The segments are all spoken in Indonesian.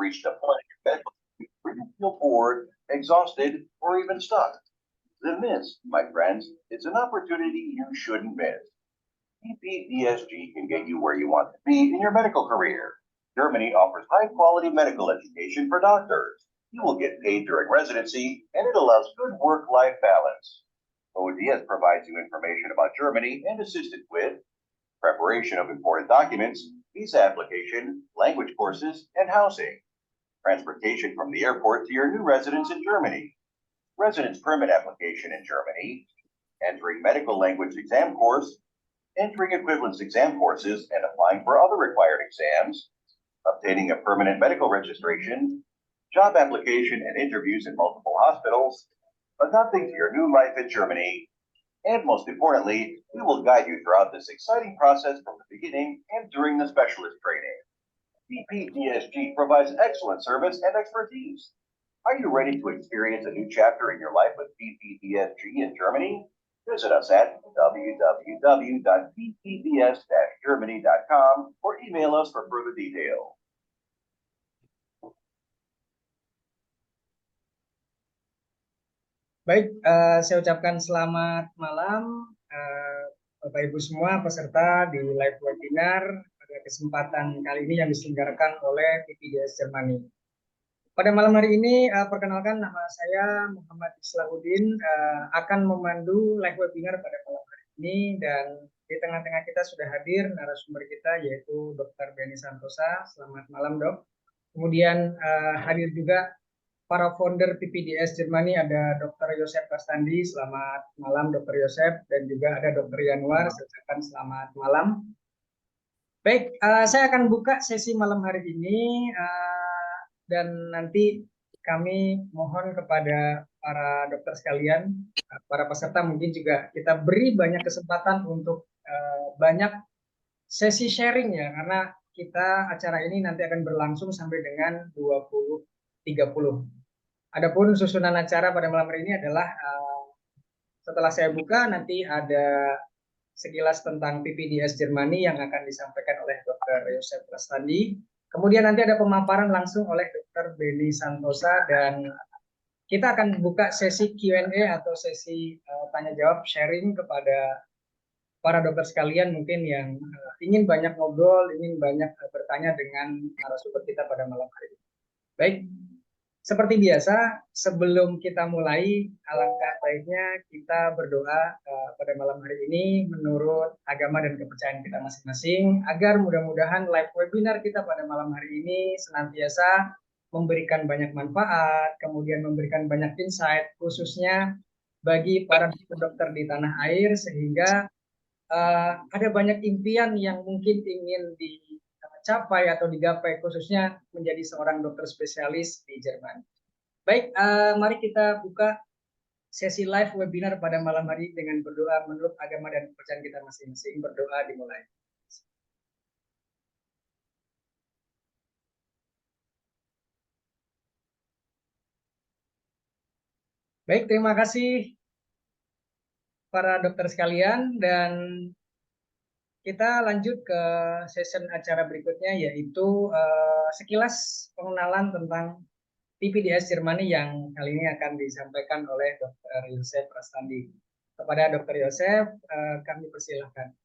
reached a point in your bed where you feel bored, exhausted, or even stuck? Then this, my friends, is an opportunity you shouldn't miss. PPDSG can get you where you want to be in your medical career. Germany offers high-quality medical education for doctors. You will get paid during residency, and it allows good work-life balance. ODS provides you information about Germany and assisted with preparation of important documents, visa application, language courses, and housing, transportation from the airport to your new residence in Germany, residence permit application in Germany, entering medical language exam course, entering equivalence exam courses and applying for other required exams, obtaining a permanent medical registration, job application and interviews in multiple hospitals, adapting to your new life in Germany, and most importantly, we will guide you throughout this exciting process from the beginning and during the specialist training. PPDSG provides excellent service and expertise. Are you ready to experience a new chapter in your life with PPDSG in Germany? Visit us at www.ppds-germany.com or email us for further detail. Baik, saya ucapkan selamat malam Bapak Ibu semua peserta di live webinar pada kesempatan kali ini yang diselenggarakan oleh PPDS Germany. Pada malam hari ini, perkenalkan nama saya Muhammad Islahuddin, akan memandu live webinar pada malam hari ini, dan di tengah-tengah kita sudah hadir narasumber kita yaitu Dr. Benny Santosa. Selamat malam, Dok. Kemudian hadir juga para founder PPDS Germany, ada Dr. Yosef Rastandi. Selamat malam, Dr. Yosef, dan juga ada Dr. Yanuar. Saya ucapkan selamat malam. Baik, saya akan buka sesi malam hari ini. Dan nanti kami mohon kepada para dokter sekalian, para peserta mungkin juga kita beri banyak kesempatan untuk banyak sesi sharing ya, karena kita acara ini nanti akan berlangsung sampai dengan 20.30. Adapun susunan acara pada malam hari ini adalah setelah saya buka nanti ada sekilas tentang PPDS Germany yang akan disampaikan oleh Dr. Yosef Rastandi. Kemudian nanti ada pemaparan langsung oleh Dr. Benny Santosa, dan kita akan buka sesi Q&A atau sesi tanya jawab sharing kepada para dokter sekalian mungkin yang ingin banyak ngobrol, ingin banyak bertanya dengan narasumber kita pada malam hari ini. Baik, seperti biasa sebelum kita mulai, alangkah baiknya kita berdoa pada malam hari ini menurut agama dan kepercayaan kita masing-masing, agar mudah-mudahan live webinar kita pada malam hari ini senantiasa memberikan banyak manfaat, kemudian memberikan banyak insight, khususnya bagi para dokter di tanah air, sehingga ada banyak impian yang mungkin ingin dicapai atau digapai, khususnya menjadi seorang dokter spesialis di Jerman. Baik, mari kita buka sesi live webinar pada malam hari dengan berdoa menurut agama dan kepercayaan kita masing-masing. Berdoa dimulai. Baik, terima kasih para dokter sekalian, dan kita lanjut ke session acara berikutnya, yaitu sekilas pengenalan tentang PPDS Germany yang kali ini akan disampaikan oleh Dr. Yosef Rastandi. Kepada Dr. Yosef, kami persilahkan.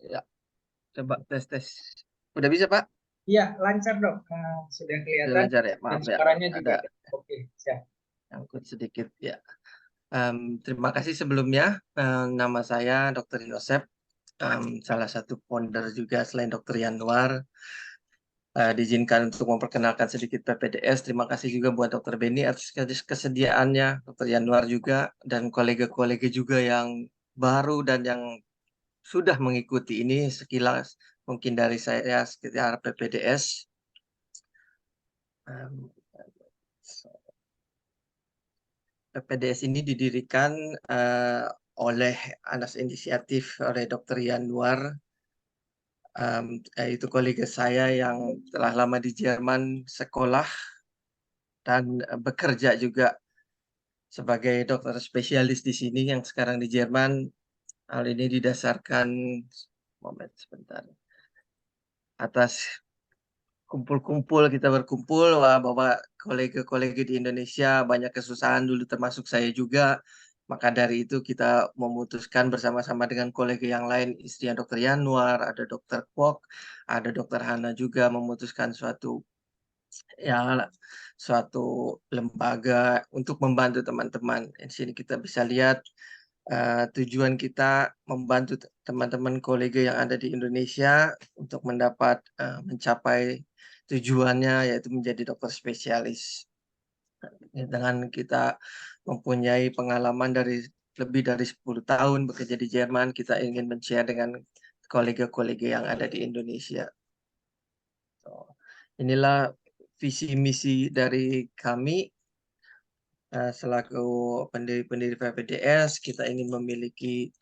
Ya, coba tes. Udah bisa, Pak? Iya, lancar, Dok. Sudah kelihatan. Sudah lancar ya, maaf ya. Suaranya juga ada. Oke, siap. Angkut sedikit ya. Terima kasih sebelumnya. Nama saya Dr. Yosef, salah satu founder juga selain Dr. Yanuar. diizinkan untuk memperkenalkan sedikit PPDS. Terima kasih juga buat Dr. Beni atas kesediaannya, Dr. Yanuar juga, dan kolega-kolega juga yang baru dan yang sudah mengikuti ini sekilas mungkin dari saya sekitar PPDS. Em, PPDS ini didirikan oleh anas inisiatif oleh Dr. Yanuar, yaitu kolega saya yang telah lama di Jerman sekolah dan bekerja juga sebagai dokter spesialis di sini yang sekarang di Jerman. Hal ini didasarkan moment sebentar atas kumpul-kumpul kita berkumpul bahwa kolega-kolega di Indonesia banyak kesusahan dulu termasuk saya juga. Maka dari itu kita memutuskan bersama-sama dengan kolega yang lain, istrinya Dr. Yanuar, ada Dr. Kwok, ada Dr. Hana juga memutuskan ya suatu lembaga untuk membantu teman-teman. Di sini kita bisa lihat tujuan kita membantu teman-teman kolega yang ada di Indonesia untuk mencapai tujuannya yaitu menjadi dokter spesialis. Dengan kita mempunyai pengalaman lebih dari 10 tahun bekerja di Jerman, kita ingin men-share dengan kolega-kolega yang ada di Indonesia. Inilah visi misi dari kami selaku pendiri-pendiri PPDS. Kita ingin memiliki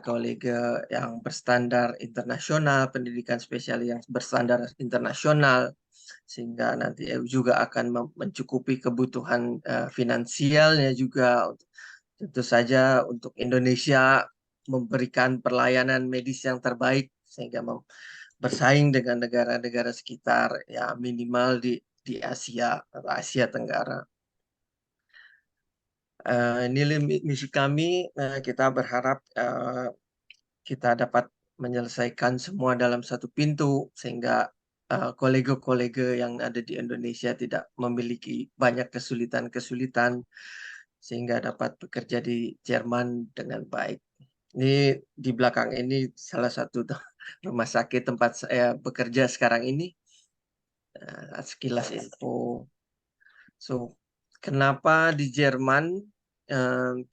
kolega yang berstandar internasional, pendidikan spesialis yang berstandar internasional, sehingga nanti juga akan mencukupi kebutuhan finansialnya juga. Tentu saja untuk Indonesia memberikan pelayanan medis yang terbaik sehingga bersaing dengan negara-negara sekitar, ya minimal di Asia atau Asia Tenggara. Ini misi kami, kita berharap kita dapat menyelesaikan semua dalam satu pintu sehingga kolega-kolega yang ada di Indonesia tidak memiliki banyak kesulitan-kesulitan sehingga dapat bekerja di Jerman dengan baik. Ini di belakang ini salah satu rumah sakit tempat saya bekerja sekarang ini. Sekilas info. So, kenapa di Jerman?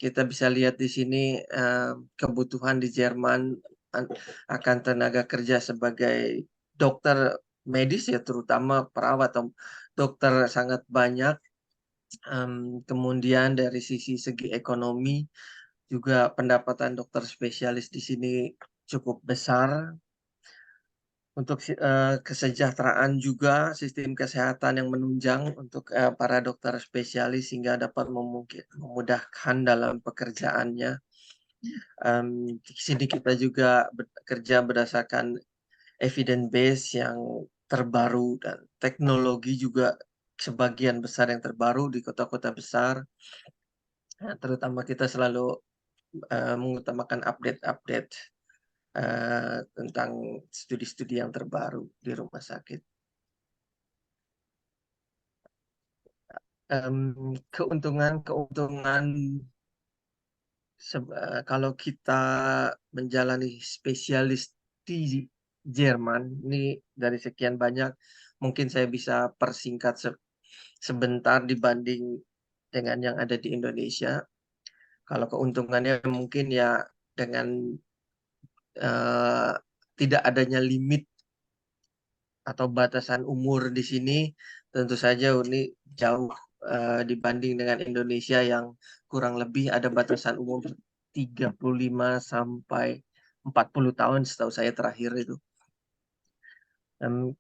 Kita bisa lihat di sini kebutuhan di Jerman akan tenaga kerja sebagai dokter medis ya, terutama perawat atau dokter sangat banyak. Kemudian dari segi ekonomi juga pendapatan dokter spesialis di sini cukup besar. Untuk kesejahteraan juga sistem kesehatan yang menunjang untuk para dokter spesialis sehingga dapat memudahkan dalam pekerjaannya. Di sini kita juga bekerja berdasarkan evidence base yang terbaru dan teknologi juga sebagian besar yang terbaru di kota-kota besar. Terutama kita selalu mengutamakan update-update tentang studi-studi yang terbaru di rumah sakit. Keuntungan kalau kita menjalani spesialis di Jerman ini dari sekian banyak, mungkin saya bisa persingkat sebentar dibanding dengan yang ada di Indonesia. Kalau keuntungannya mungkin ya dengan tidak adanya limit atau batasan umur di sini, tentu saja ini jauh dibanding dengan Indonesia yang kurang lebih ada batasan umur 35 sampai 40 tahun setahu saya terakhir itu.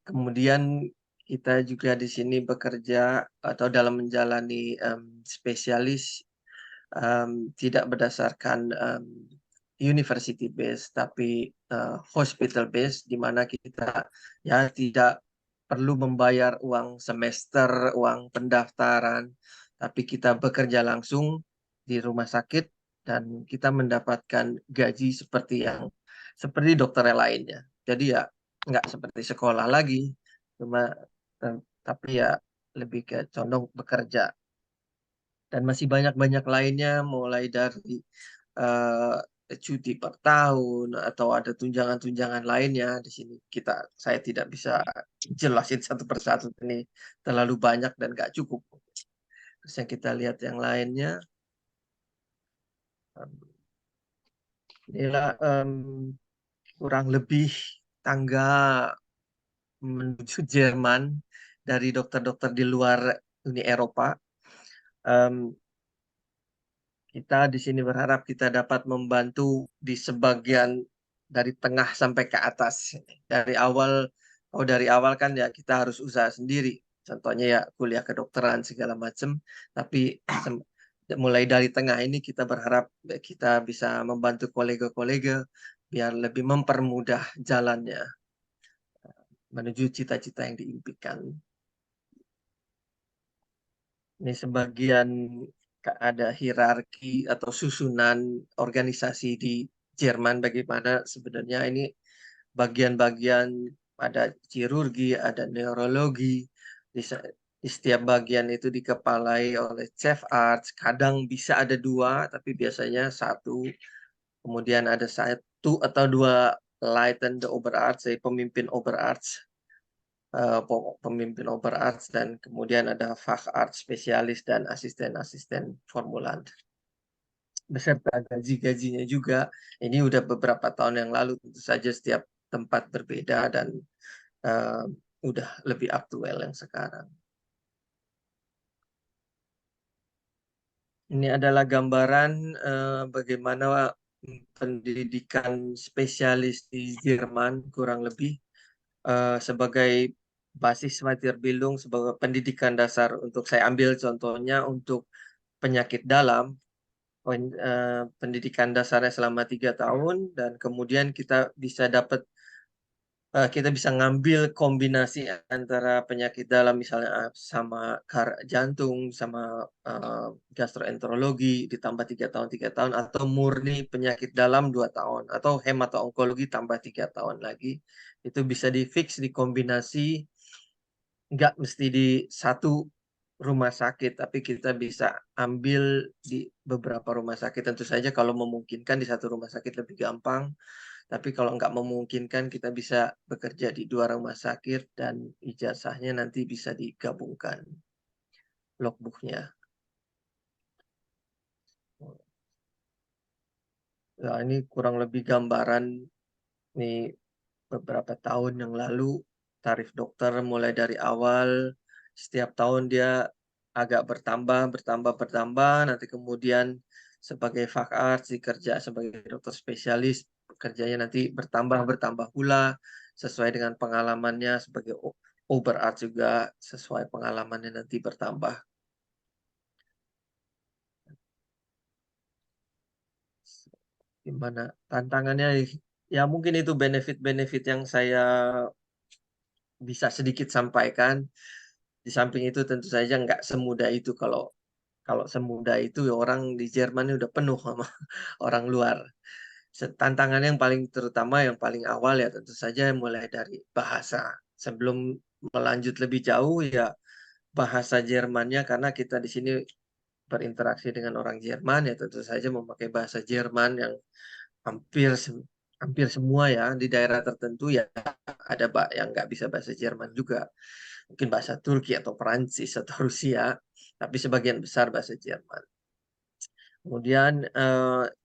Kemudian kita juga di sini bekerja atau dalam menjalani spesialis tidak berdasarkan university base tapi hospital base, di mana kita ya tidak perlu membayar uang semester, uang pendaftaran, tapi kita bekerja langsung di rumah sakit dan kita mendapatkan gaji seperti dokter yang lainnya. Jadi ya nggak seperti sekolah lagi, tapi ya lebih ke condong bekerja. Dan masih banyak-banyak lainnya, mulai dari cuti per tahun atau ada tunjangan-tunjangan lainnya di sini saya tidak bisa jelasin satu persatu, ini terlalu banyak dan nggak cukup. Terus yang kita lihat yang lainnya, inilah kurang lebih tangga menuju Jerman dari dokter-dokter di luar Uni Eropa. Kita di sini berharap kita dapat membantu di sebagian dari tengah sampai ke atas. Dari awal kan ya kita harus usaha sendiri. Contohnya ya kuliah kedokteran segala macam. Tapi mulai dari tengah ini kita berharap kita bisa membantu kolega-kolega biar lebih mempermudah jalannya menuju cita-cita yang diimpikan. Ini sebagian ada hierarki atau susunan organisasi di Jerman, bagaimana sebenarnya ini bagian-bagian, ada chirurgi, ada neurologi, di setiap bagian itu dikepalai oleh chief arts, kadang bisa ada dua, tapi biasanya satu, kemudian ada satu atau dua Leitende Oberarzt, pemimpin Oberarzt, pemimpin Oberarzt, dan kemudian ada Facharzt spesialis dan asisten-asisten formulant. Beserta gaji-gajinya juga. Ini udah beberapa tahun yang lalu, tentu saja setiap tempat berbeda dan udah lebih aktual yang sekarang. Ini adalah gambaran bagaimana pendidikan spesialis di Jerman kurang lebih sebagai basis Weiterbildung, sebagai pendidikan dasar. Untuk saya ambil contohnya untuk penyakit dalam, pendidikan dasarnya selama 3 tahun, dan kemudian kita bisa ngambil kombinasi antara penyakit dalam misalnya sama jantung, sama gastroenterologi ditambah 3 tahun, atau murni penyakit dalam 2 tahun, atau hemato-onkologi tambah 3 tahun lagi. Itu bisa di-fix, dikombinasi, nggak mesti di satu rumah sakit, tapi kita bisa ambil di beberapa rumah sakit. Tentu saja kalau memungkinkan di satu rumah sakit lebih gampang, tapi kalau nggak memungkinkan kita bisa bekerja di 2 rumah sakit dan ijazahnya nanti bisa digabungkan logbooknya. Nah, ini kurang lebih gambaran nih beberapa tahun yang lalu tarif dokter mulai dari awal setiap tahun dia agak bertambah, nanti kemudian sebagai Facharzt dikerja sebagai dokter spesialis, kerjanya nanti bertambah pula sesuai dengan pengalamannya, sebagai Oberarzt juga sesuai pengalamannya nanti bertambah. Gimana tantangannya? Ya mungkin itu benefit-benefit yang saya bisa sedikit sampaikan. Di samping itu tentu saja nggak semudah itu, kalau semudah itu ya orang di Jerman udah penuh sama orang luar. Tantangan yang paling terutama yang paling awal ya tentu saja mulai dari bahasa. Sebelum melanjut lebih jauh ya bahasa Jermannya, karena kita di sini berinteraksi dengan orang Jerman ya tentu saja memakai bahasa Jerman yang hampir hampir semua ya di daerah tertentu ya ada yang nggak bisa bahasa Jerman juga, mungkin bahasa Turki atau Perancis atau Rusia, tapi sebagian besar bahasa Jerman. Kemudian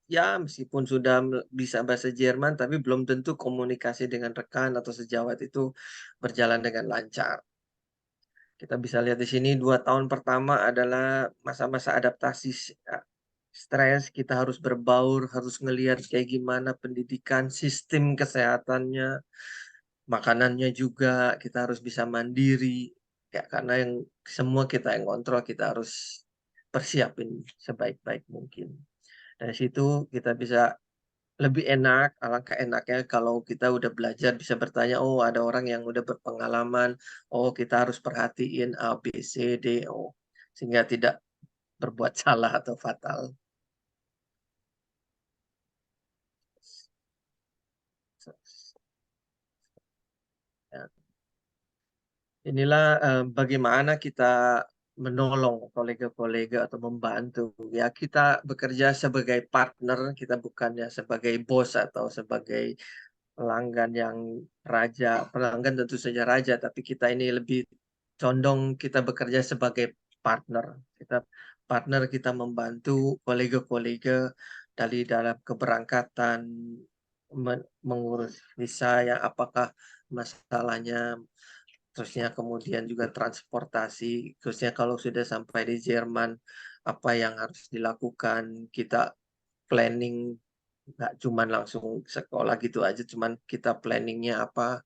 ya meskipun sudah bisa bahasa Jerman, tapi belum tentu komunikasi dengan rekan atau sejawat itu berjalan dengan lancar. Kita bisa lihat di sini 2 tahun pertama adalah masa-masa adaptasi, stres, kita harus berbaur, harus ngelihat kayak gimana pendidikan, sistem kesehatannya, makanannya juga kita harus bisa mandiri ya, karena yang semua kita yang kontrol, kita harus persiapin sebaik-baik mungkin. Dari situ kita bisa lebih enak, alangkah enaknya kalau kita udah belajar bisa bertanya, oh ada orang yang udah berpengalaman, oh kita harus perhatiin A, B, C, D, O, sehingga tidak berbuat salah atau fatal. Ya. Inilah bagaimana kita menolong kolega-kolega atau membantu. Ya, kita bekerja sebagai partner, kita bukannya sebagai bos atau sebagai pelanggan yang raja. Pelanggan tentu saja raja, tapi kita ini lebih condong kita bekerja sebagai partner. Kita membantu kolega-kolega dari dalam keberangkatan, mengurus visa yang apakah masalahnya, terusnya kemudian juga transportasi, terusnya kalau sudah sampai di Jerman apa yang harus dilakukan, kita planning, nggak cuman langsung sekolah gitu aja, cuman kita planningnya apa,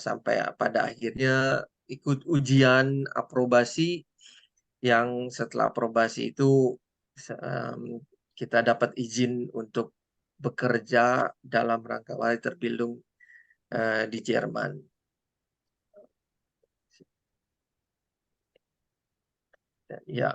sampai pada akhirnya ikut ujian aprobasi, yang setelah aprobasi itu kita dapat izin untuk bekerja dalam rangka Walter Bildung di Jerman. Ya,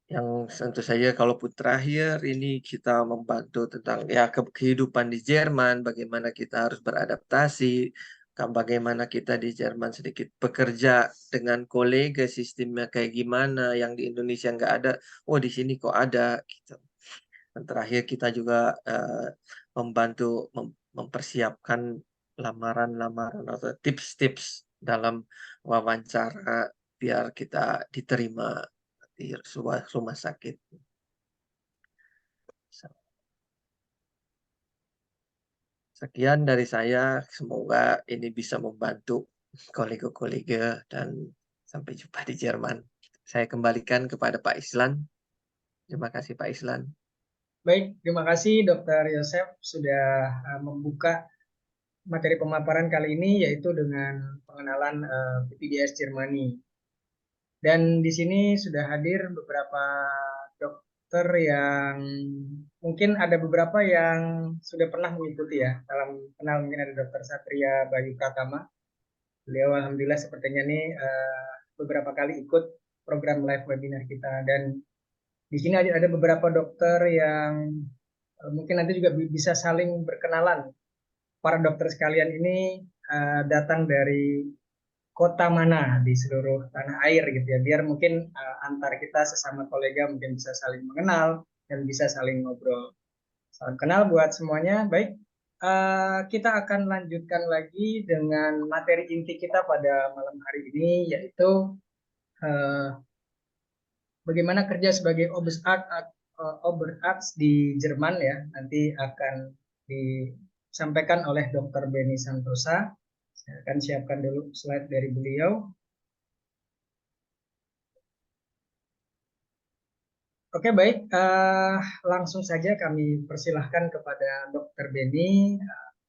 yang tentu saja kalaupun terakhir ini kita membantu tentang ya kehidupan di Jerman, bagaimana kita harus beradaptasi, bagaimana kita di Jerman sedikit bekerja dengan kolega, sistemnya kayak gimana, yang di Indonesia nggak ada, oh di sini kok ada, gitu. Dan terakhir kita juga membantu mempersiapkan lamaran-lamaran atau tips-tips dalam wawancara biar kita diterima di sebuah rumah sakit. Sekian dari saya, semoga ini bisa membantu kolega-kolega dan sampai jumpa di Jerman. Saya kembalikan kepada Pak Islan. Terima kasih Pak Islan. Baik, terima kasih Dr. Yosef sudah membuka materi pemaparan kali ini, yaitu dengan pengenalan PPDS Jermani. Dan di sini sudah hadir beberapa dokter yang mungkin ada beberapa yang sudah pernah mengikuti ya. Dalam kenal mungkin ada Dr. Satria Bayu Pratama. Beliau alhamdulillah sepertinya nih beberapa kali ikut program live webinar kita. Dan di sini ada beberapa dokter yang mungkin nanti juga bisa saling berkenalan. Para dokter sekalian ini datang dari kota mana di seluruh tanah air gitu ya, biar mungkin antar kita sesama kolega mungkin bisa saling mengenal dan bisa saling ngobrol. Salam kenal buat semuanya. Baik, kita akan lanjutkan lagi dengan materi inti kita pada malam hari ini, yaitu bagaimana kerja sebagai Oberarzt di Jerman ya. Nanti akan disampaikan oleh Dr. Beni Santosa. Saya akan siapkan dulu slide dari beliau. Oke, baik. Langsung saja kami persilahkan kepada Dr. Beni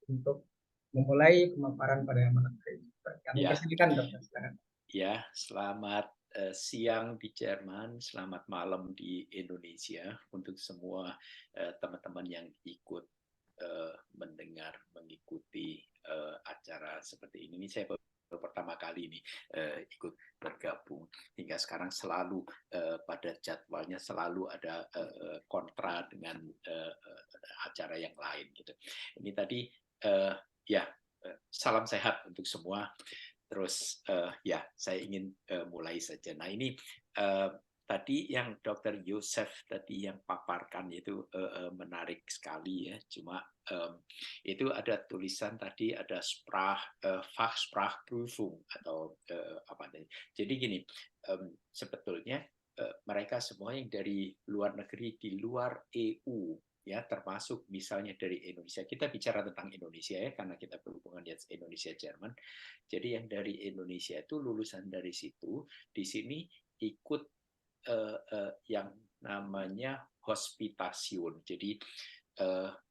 untuk memulai pemaparan pada malam hari ini. Kami persilahkan, Dokter. Silakan. Ya, selamat siang di Jerman, selamat malam di Indonesia untuk semua teman-teman yang ikut mengikuti acara seperti ini. Saya baru pertama kali ini ikut bergabung, hingga sekarang selalu pada jadwalnya selalu ada kontra dengan acara yang lain gitu. Ini tadi salam sehat untuk semua. Terus saya ingin mulai saja. Nah ini tadi yang Dr. Yosef tadi yang paparkan itu menarik sekali ya. Cuma itu ada tulisan tadi ada Fachsprachprüfung atau apa namanya. Jadi gini, sebetulnya mereka semua yang dari luar negeri di luar EU ya, termasuk misalnya dari Indonesia. Kita bicara tentang Indonesia ya, karena kita berhubungan dengan Indonesia Jerman. Jadi yang dari Indonesia itu lulusan dari situ di sini ikut yang namanya hospitasiun. Jadi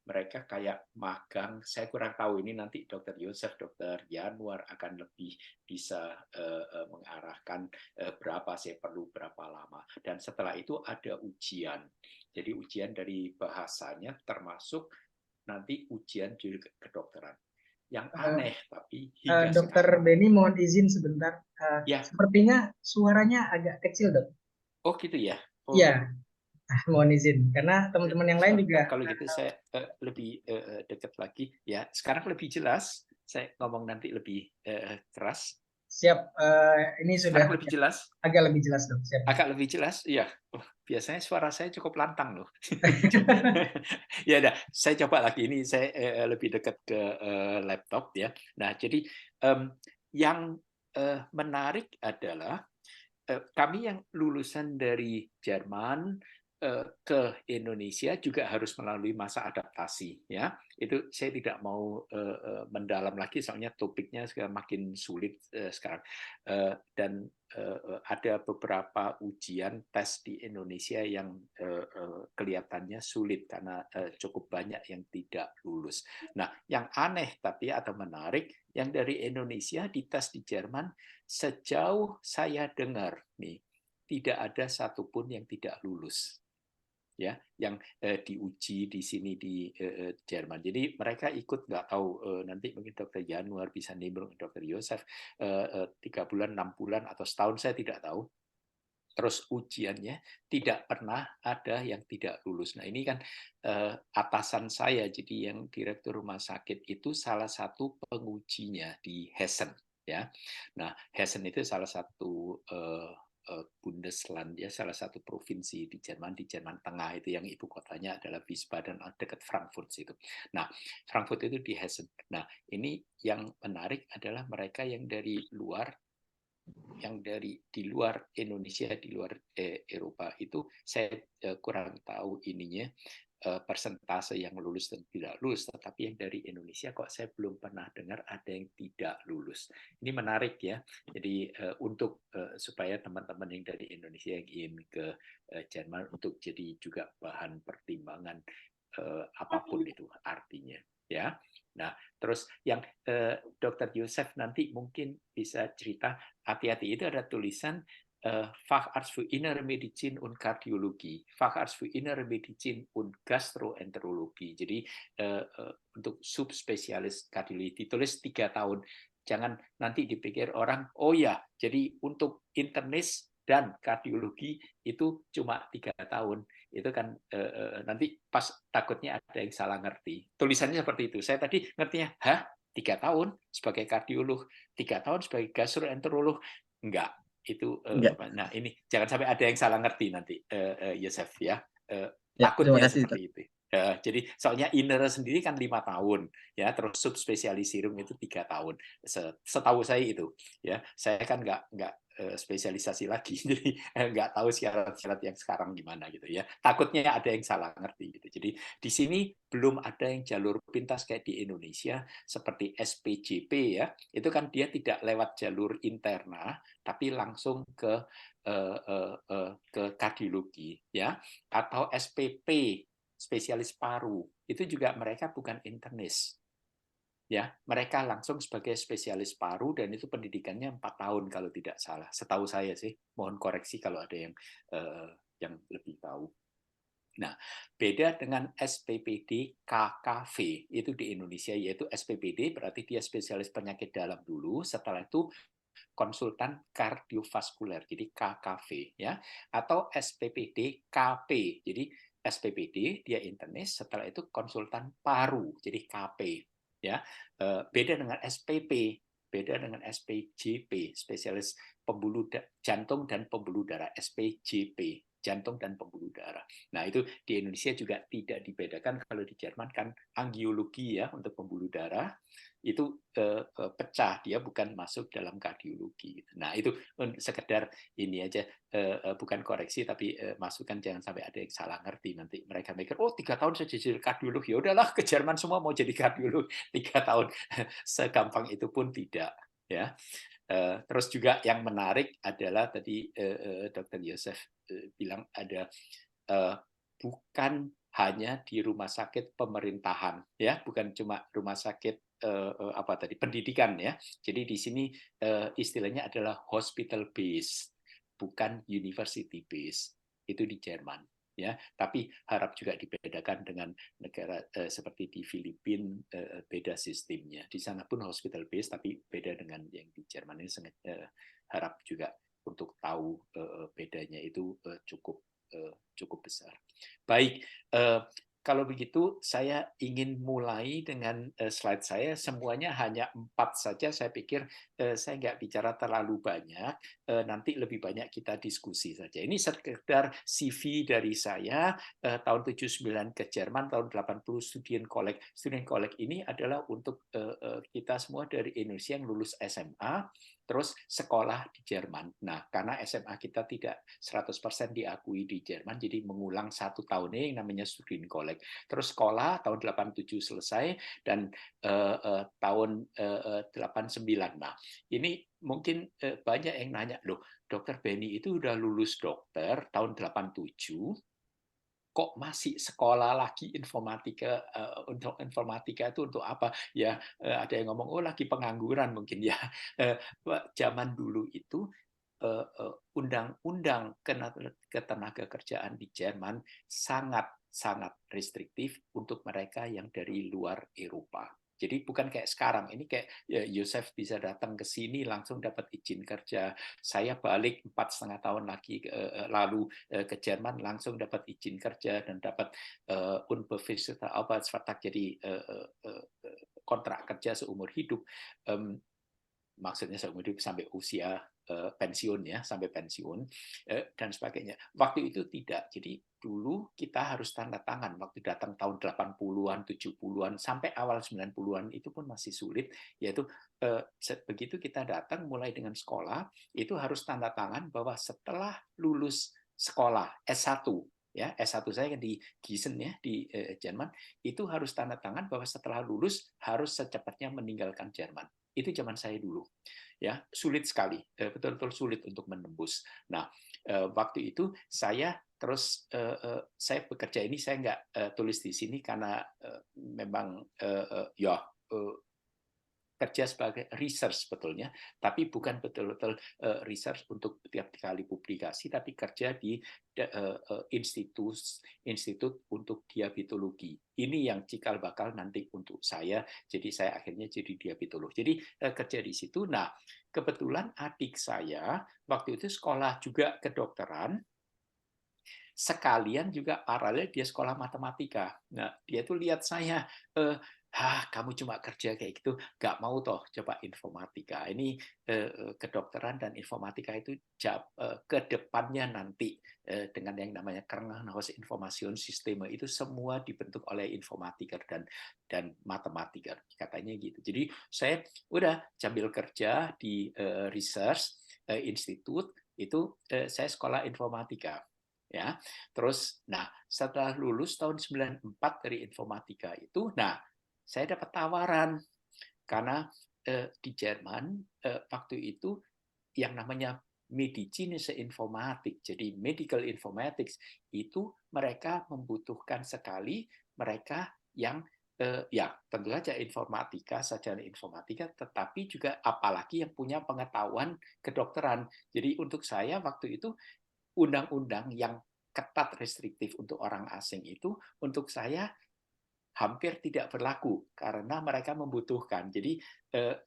mereka kayak magang. Saya kurang tahu ini nanti Dr. Yosef, Dr. Yanuar akan lebih bisa mengarahkan berapa saya perlu berapa lama. Dan setelah itu ada ujian. Jadi ujian dari bahasanya termasuk nanti ujian juga kedokteran. Yang aneh tapi hingga Dokter Beni mohon izin sebentar. Ya. Sepertinya suaranya agak kecil, Dok. Oh gitu ya. Iya. Mohon izin karena teman-teman yang lain juga. Kalau gitu saya lebih dekat lagi ya. Sekarang lebih jelas. Saya ngomong nanti lebih keras. Siap. Ini sudah Sekarang lebih jelas? agak lebih jelas, Dok. Siap. Agak lebih jelas? Iya. Oh, biasanya suara saya cukup lantang loh. Ya udah, saya coba lagi. Ini saya lebih dekat ke laptop ya. Nah, jadi yang menarik adalah kami yang lulusan dari Jerman ke Indonesia juga harus melalui masa adaptasi ya. Itu saya tidak mau mendalam lagi soalnya topiknya sekarang makin sulit sekarang. Dan ada beberapa ujian tes di Indonesia yang kelihatannya sulit karena cukup banyak yang tidak lulus. Nah, yang aneh tapi atau menarik yang dari Indonesia dites di Jerman, sejauh saya dengar nih, tidak ada satupun yang tidak lulus ya, yang diuji di sini di Jerman. Jadi mereka ikut, nggak tahu nanti mungkin Dokter Januar bisa nimbrung Dokter Yosef 3 bulan, 6 bulan atau setahun saya tidak tahu. Terus ujiannya tidak pernah ada yang tidak lulus. Nah ini kan atasan saya, jadi yang direktur rumah sakit itu salah satu pengujinya di Hessen ya. Nah Hessen itu salah satu Bundesland ya, salah satu provinsi di Jerman Tengah itu yang ibu kotanya adalah Wiesbaden dekat Frankfurt situ. Nah Frankfurt itu di Hessen. Nah ini yang menarik adalah mereka yang dari luar, yang di luar Indonesia, di luar Eropa itu saya kurang tahu ininya persentase yang lulus dan tidak lulus, tetapi yang dari Indonesia kok saya belum pernah dengar ada yang tidak lulus. Ini menarik ya. Jadi untuk supaya teman-teman yang dari Indonesia yang ingin ke Jerman untuk jadi juga bahan pertimbangan apapun itu artinya ya. Nah, terus yang Dokter Yosef nanti mungkin bisa cerita, hati-hati itu ada tulisan Facharzt für Innere Medizin und Kardiologie, Facharzt für Innere Medizin und Gastroenterologie. Jadi untuk subspesialis kardiologi ditulis 3 tahun. Jangan nanti dipikir orang, oh ya, jadi untuk internis dan kardiologi itu cuma 3 tahun. Itu kan nanti pas takutnya ada yang salah ngerti. Tulisannya seperti itu. Saya tadi ngertinya, 3 tahun sebagai kardiolog, 3 tahun sebagai gastroenterolog, enggak. Itu nah ini jangan sampai ada yang salah ngerti nanti Yosef ya. Ya, terima Takutnya kasih. seperti itu. Jadi soalnya inner sendiri kan 5 tahun ya, terus subspesialis itu 3 tahun. Setahu saya itu ya. Saya kan nggak spesialisasi lagi, jadi nggak tahu syarat-syarat yang sekarang gimana gitu ya. Takutnya ada yang salah ngerti gitu. Jadi di sini belum ada yang jalur pintas kayak di Indonesia seperti SPJP ya. Itu kan dia tidak lewat jalur interna, tapi langsung ke kardiologi ya, atau SPP spesialis paru itu juga mereka bukan internis ya, mereka langsung sebagai spesialis paru dan itu pendidikannya 4 tahun kalau tidak salah, setahu saya sih. Mohon koreksi kalau ada yang lebih tahu. Nah, beda dengan SPPD KKV itu di Indonesia, yaitu SPPD berarti dia spesialis penyakit dalam dulu, setelah itu konsultan kardiovaskuler, jadi KKV ya, atau SPPD KP. Jadi SPPD dia internis, setelah itu konsultan paru, jadi KP ya. Beda dengan SPP, beda dengan SPJP, spesialis pembuluh jantung dan pembuluh darah, SPJP, jantung dan pembuluh darah. Nah, itu di Indonesia juga tidak dibedakan. Kalau di Jerman kan angiologi ya untuk pembuluh darah, itu pecah, dia bukan masuk dalam kardiologi. Nah itu sekedar ini aja, bukan koreksi tapi masukan, jangan sampai ada yang salah ngerti nanti mereka mikir oh 3 tahun saya jadi kardiolog, ya udahlah ke Jerman semua mau jadi kardiolog 3 tahun. Segampang itu pun tidak ya. Terus juga yang menarik adalah tadi Dr. Yosef bilang ada bukan hanya di rumah sakit pemerintahan ya, bukan cuma rumah sakit apa tadi pendidikan ya. Jadi di sini istilahnya adalah hospital base, bukan university base. Itu di Jerman ya. Tapi harap juga dibedakan dengan negara seperti di Filipina, beda sistemnya. Di sana pun hospital base tapi beda dengan yang di Jerman ini. Harap juga untuk tahu bedanya itu cukup besar. Baik, kalau begitu saya ingin mulai dengan slide saya. Semuanya hanya 4 saja. Saya pikir saya nggak bicara terlalu banyak. Nanti lebih banyak kita diskusi saja. Ini sekedar CV dari saya. Tahun 79 ke Jerman, tahun 80 Studien Kolleg. Studien Kolleg ini adalah untuk kita semua dari Indonesia yang lulus SMA, terus sekolah di Jerman. Nah, karena SMA kita tidak 100% diakui di Jerman, jadi mengulang 1 tahunnya yang namanya Studien Kolleg. Terus sekolah tahun 87 selesai, dan tahun 89. Nah, ini mungkin banyak yang nanya, loh, Dokter Benny itu udah lulus dokter tahun 87, kok masih sekolah lagi informatika? Untuk informatika itu untuk apa ya? Ada yang ngomong, oh lagi pengangguran mungkin ya. Zaman dulu itu undang-undang ketenagakerjaan di Jerman sangat restriktif untuk mereka yang dari luar Eropa. Jadi bukan kayak sekarang, ini kayak ya, Yosef bisa datang ke sini langsung dapat izin kerja. Saya balik 4,5 tahun lagi lalu ke Jerman langsung dapat izin kerja dan dapat unbefristete Arbeitsvertrag, jadi kontrak kerja seumur hidup. Maksudnya seumur hidup sampai usia pensiun ya, sampai pensiun dan sebagainya. Waktu itu tidak. Jadi dulu kita harus tanda tangan waktu datang tahun 80-an, 70-an sampai awal 90-an itu pun masih sulit, yaitu begitu kita datang mulai dengan sekolah itu harus tanda tangan bahwa setelah lulus sekolah S1 ya, S1 saya di Gießen ya di Jerman, itu harus tanda tangan bahwa setelah lulus harus secepatnya meninggalkan Jerman. Itu zaman saya dulu. Ya, sulit sekali, betul-betul sulit untuk menembus. Nah, waktu itu saya terus saya bekerja ini saya nggak tulis di sini karena memang ya kerja sebagai research sebetulnya, tapi bukan betul-betul research untuk tiap kali publikasi, tapi kerja di institut untuk diabetologi. Ini yang cikal bakal nanti untuk saya, jadi saya akhirnya jadi diabetolog. Jadi kerja di situ. Nah, kebetulan adik saya waktu itu sekolah juga kedokteran, sekalian juga paralel dia sekolah matematika. Nah, dia tuh lihat saya, kamu cuma kerja kayak gitu, nggak mau toh coba informatika. Ini kedokteran dan informatika itu ke depannya nanti dengan yang namanya Krankenhaus Informationssysteme itu semua dibentuk oleh informatiker dan matematiker, katanya gitu. Jadi saya udah sambil kerja di research institut itu saya sekolah informatika. Ya, terus, nah setelah lulus tahun 94 dari informatika itu, nah saya dapat tawaran karena di Jerman waktu itu yang namanya medizinische Informatik, jadi medical informatics itu mereka membutuhkan sekali mereka yang ya tentu saja informatika, sarjana informatika, tetapi juga apalagi yang punya pengetahuan kedokteran. Jadi untuk saya waktu itu undang-undang yang ketat restriktif untuk orang asing itu untuk saya hampir tidak berlaku karena mereka membutuhkan. Jadi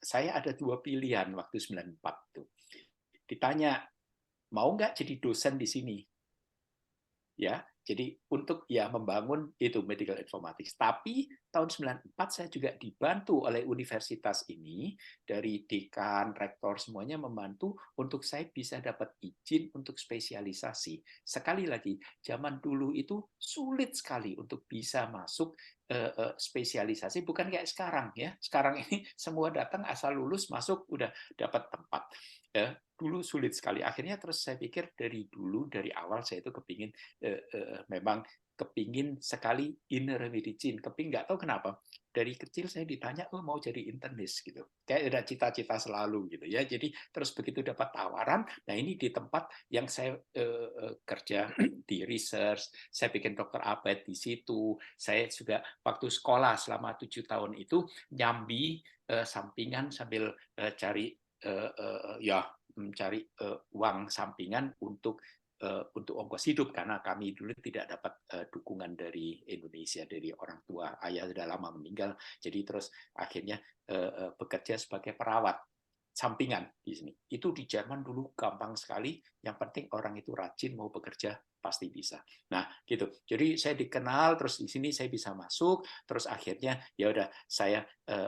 saya ada 2 pilihan waktu 94 itu. Ditanya, mau nggak jadi dosen di sini? Ya, jadi untuk ya membangun itu medical informatics. Tapi tahun 94 saya juga dibantu oleh universitas ini dari dekan, rektor semuanya membantu untuk saya bisa dapat izin untuk spesialisasi. Sekali lagi, zaman dulu itu sulit sekali untuk bisa masuk spesialisasi, bukan kayak sekarang ya. Sekarang ini semua datang asal lulus masuk udah dapat tempat. Dulu sulit sekali. Akhirnya terus saya pikir dari awal saya itu memang kepingin sekali inner medicine, nggak tahu kenapa dari kecil saya ditanya mau jadi internis gitu, kayak ada cita-cita selalu gitu ya. Jadi terus begitu dapat tawaran, nah ini di tempat yang saya kerja di research, saya bikin dokter abad di situ. Saya juga waktu sekolah selama 7 tahun itu nyambi sampingan sambil cari ya mencari uang sampingan untuk ongkos hidup karena kami dulu tidak dapat dukungan dari Indonesia, dari orang tua. Ayah sudah lama meninggal, jadi terus akhirnya bekerja sebagai perawat sampingan di sini. Itu di Jerman dulu gampang sekali, yang penting orang itu rajin mau bekerja pasti bisa. Nah, gitu. Jadi saya dikenal, terus di sini saya bisa masuk, terus akhirnya ya udah saya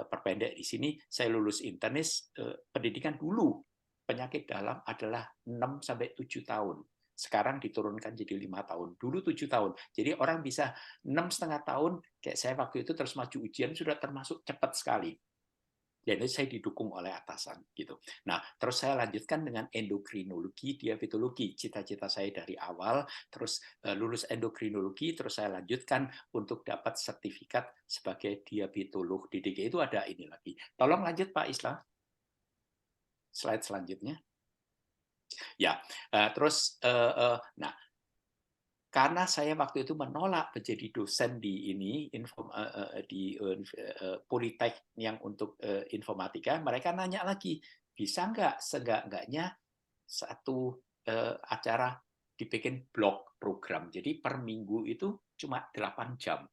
perpendek di sini, saya lulus internis, pendidikan dulu penyakit dalam adalah 6 sampai 7 tahun. Sekarang diturunkan jadi 5 tahun. Dulu 7 tahun. Jadi orang bisa 6,5 tahun, kayak saya waktu itu terus maju ujian sudah termasuk cepat sekali. Jadi saya didukung oleh atasan gitu. Nah, terus saya lanjutkan dengan endokrinologi, diabetologi. Cita-cita saya dari awal, terus lulus endokrinologi, terus saya lanjutkan untuk dapat sertifikat sebagai diabetolog. Di DKI itu ada ini lagi. Tolong lanjut Pak Islam. Slide selanjutnya. Ya, terus nah, karena saya waktu itu menolak menjadi dosen di ini di Politek yang untuk informatika, mereka nanya lagi, bisa nggak seenggak-enggaknya satu acara dibikin blog program. Jadi per minggu itu cuma 8 jam.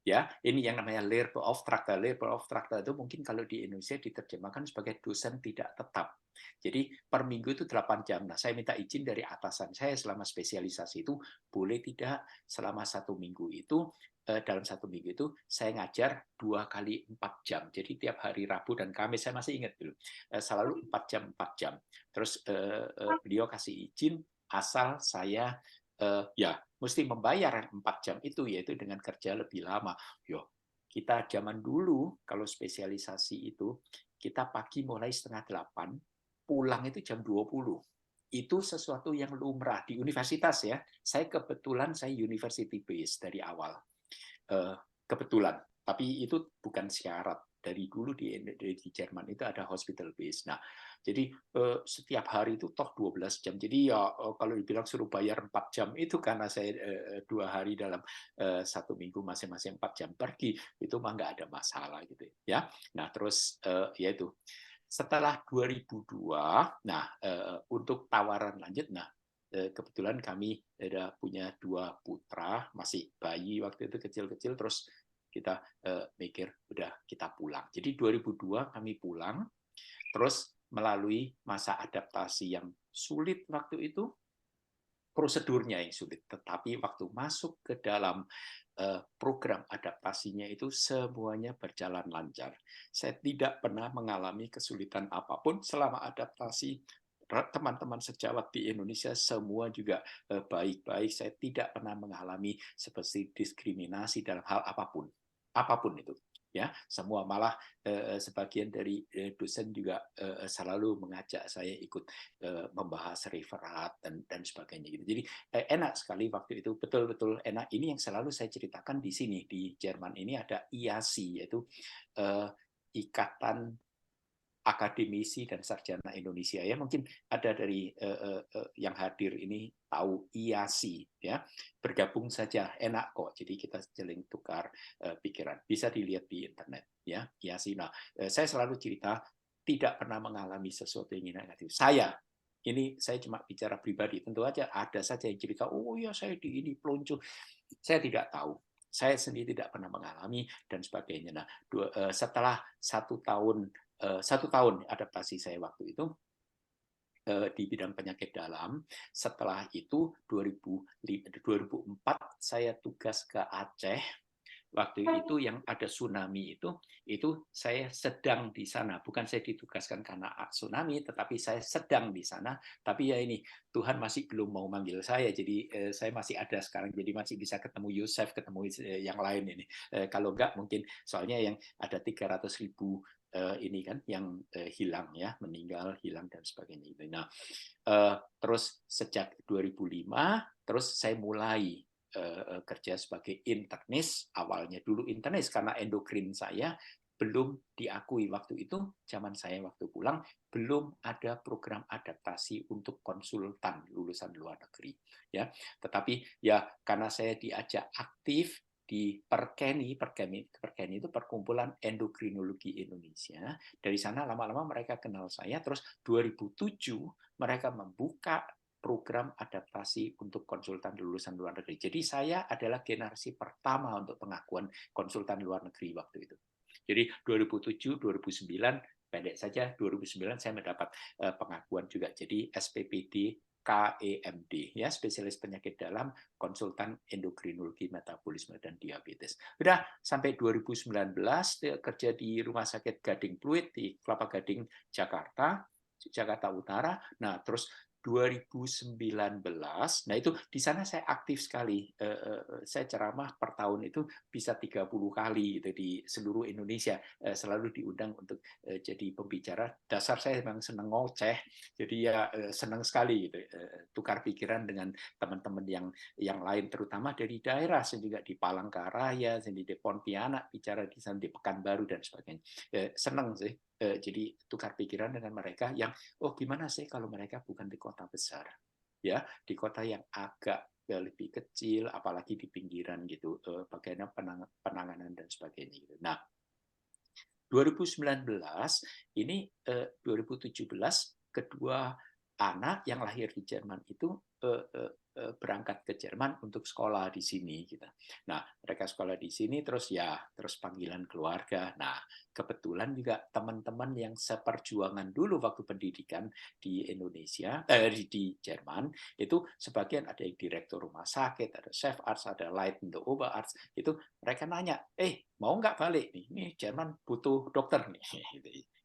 Ya, ini yang namanya Lehrbeauftragter. Lehrbeauftragter itu mungkin kalau di Indonesia diterjemahkan sebagai dosen tidak tetap. Jadi per minggu itu 8 jam. Nah, saya minta izin dari atasan saya selama spesialisasi itu, boleh tidak selama 1 minggu itu, dalam 1 minggu itu saya ngajar 2 kali 4 jam. Jadi tiap hari Rabu dan Kamis, saya masih ingat dulu, selalu 4 jam, 4 jam. Terus beliau kasih izin asal saya ya mesti membayar 4 jam itu, yaitu dengan kerja lebih lama. Yo, kita zaman dulu kalau spesialisasi itu, kita pagi mulai 7:30, pulang itu jam 20. Itu sesuatu yang lumrah di universitas ya. Saya kebetulan saya university based dari awal. Kebetulan. Tapi itu bukan syarat. Dari dulu di Jerman itu ada hospital base. Nah, jadi setiap hari itu toh 12 jam. Jadi ya kalau dibilang suruh bayar 4 jam itu karena saya 2 hari dalam 1 minggu masing-masing 4 jam pergi, itu mah nggak ada masalah gitu ya. Nah, terus ya itu. Setelah 2002, nah untuk tawaran lanjut, nah kebetulan kami ada punya 2 putra, masih bayi waktu itu kecil-kecil, terus kita mikir udah kita pulang. Jadi 2002 kami pulang, terus melalui masa adaptasi yang sulit waktu itu, prosedurnya yang sulit, tetapi waktu masuk ke dalam program adaptasinya itu semuanya berjalan lancar. Saya tidak pernah mengalami kesulitan apapun selama adaptasi. Teman-teman sejawat di Indonesia semua juga baik-baik. Saya tidak pernah mengalami seperti diskriminasi dalam hal apapun itu. Ya, semua malah sebagian dari dosen juga selalu mengajak saya ikut membahas referat dan sebagainya gitu. Jadi enak sekali waktu itu, betul-betul enak. Ini yang selalu saya ceritakan di sini di Jerman ini ada IASI, yaitu Ikatan Akademisi dan Sarjana Indonesia. Ya, mungkin ada dari yang hadir ini tahu IASI ya. Bergabung saja, enak kok. Jadi kita saling tukar pikiran. Bisa dilihat di internet ya, IASI. Nah, saya selalu cerita tidak pernah mengalami sesuatu yang negatif. Ini saya cuma bicara pribadi. Tentu aja ada saja yang cerita, oh ya saya di ini peluncuh. Saya tidak tahu. Saya sendiri tidak pernah mengalami dan sebagainya. Nah, setelah 1 tahun adaptasi saya waktu itu di bidang penyakit dalam. Setelah itu 2004 saya tugas ke Aceh. Waktu itu yang ada tsunami itu saya sedang di sana. Bukan saya ditugaskan karena tsunami, tetapi saya sedang di sana. Tapi ya ini, Tuhan masih belum mau manggil saya, jadi saya masih ada sekarang. Jadi masih bisa ketemu Yosef, ketemu yang lain ini. Kalau enggak mungkin, soalnya yang ada 300.000 ini kan yang hilang ya, meninggal, hilang dan sebagainya. Nah, terus sejak 2005, terus saya mulai kerja sebagai internis. Awalnya dulu internis karena endokrin saya belum diakui waktu itu. Zaman saya waktu pulang belum ada program adaptasi untuk konsultan lulusan luar negeri ya. Tetapi ya karena saya diajak aktif di Perkeni itu Perkumpulan Endokrinologi Indonesia. Dari sana lama-lama mereka kenal saya. Terus 2007 mereka membuka program adaptasi untuk konsultan lulusan luar negeri. Jadi saya adalah generasi pertama untuk pengakuan konsultan luar negeri waktu itu. Jadi 2007, 2009 pendek saja 2009 saya mendapat pengakuan juga jadi SPPD KEMD ya, spesialis penyakit dalam, konsultan endokrinologi, metabolisme dan diabetes. Udah sampai 2019 kerja di Rumah Sakit Gading Pluit di Kelapa Gading, Jakarta Utara. Nah, terus 2019, nah itu di sana saya aktif sekali. Saya ceramah per tahun itu bisa 30 kali gitu di seluruh Indonesia. Selalu diundang untuk jadi pembicara. Dasar saya memang senang ngoceh, jadi ya senang sekali gitu. Tukar pikiran dengan teman-teman yang lain, terutama dari daerah. Saya juga di Palangkaraya, saya di Pontianak, bicara di sana di Pekanbaru dan sebagainya. Senang sih. Jadi tukar pikiran dengan mereka yang gimana sih kalau mereka bukan di kota besar ya, di kota yang agak lebih kecil, apalagi di pinggiran gitu, bagaimana penanganan dan sebagainya gitu. Nah, 2019 ini 2017 kedua anak yang lahir di Jerman itu berangkat ke Jerman untuk sekolah di sini gitu. Nah, mereka sekolah di sini terus panggilan keluarga. Nah, kebetulan juga teman-teman yang seperjuangan dulu waktu pendidikan di Indonesia, di Jerman, itu sebagian ada yang direktur rumah sakit, ada chef arts, ada Leitende Oberarzt, itu mereka nanya, mau nggak balik nih? Ini Jerman butuh dokter nih.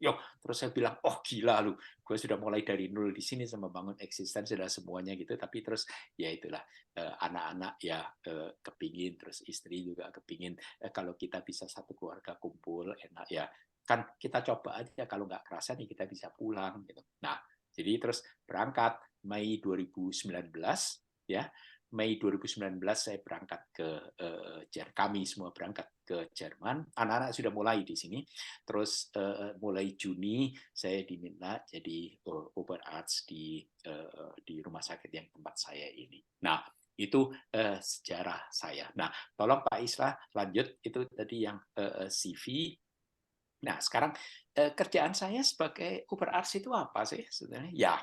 Yo, terus saya bilang, gila lu, gue sudah mulai dari nol di sini sama bangun eksistensi sudah semuanya gitu, tapi terus ya itulah anak-anak ya kepingin, terus istri juga kepingin kalau kita bisa satu keluarga kumpul enak ya, kan kita coba aja, kalau nggak kerasa nih kita bisa pulang gitu. Nah, jadi terus berangkat Mei 2019 ya. Mei 2019 saya berangkat kami semua berangkat ke Jerman. Anak-anak sudah mulai di sini. Terus mulai Juni saya diminta jadi Oberarzt di rumah sakit yang tempat saya ini. Nah, itu sejarah saya. Nah, tolong Pak Islah lanjut itu tadi yang CV. Nah, sekarang kerjaan saya sebagai Oberarzt itu apa sih sebenarnya? Ya,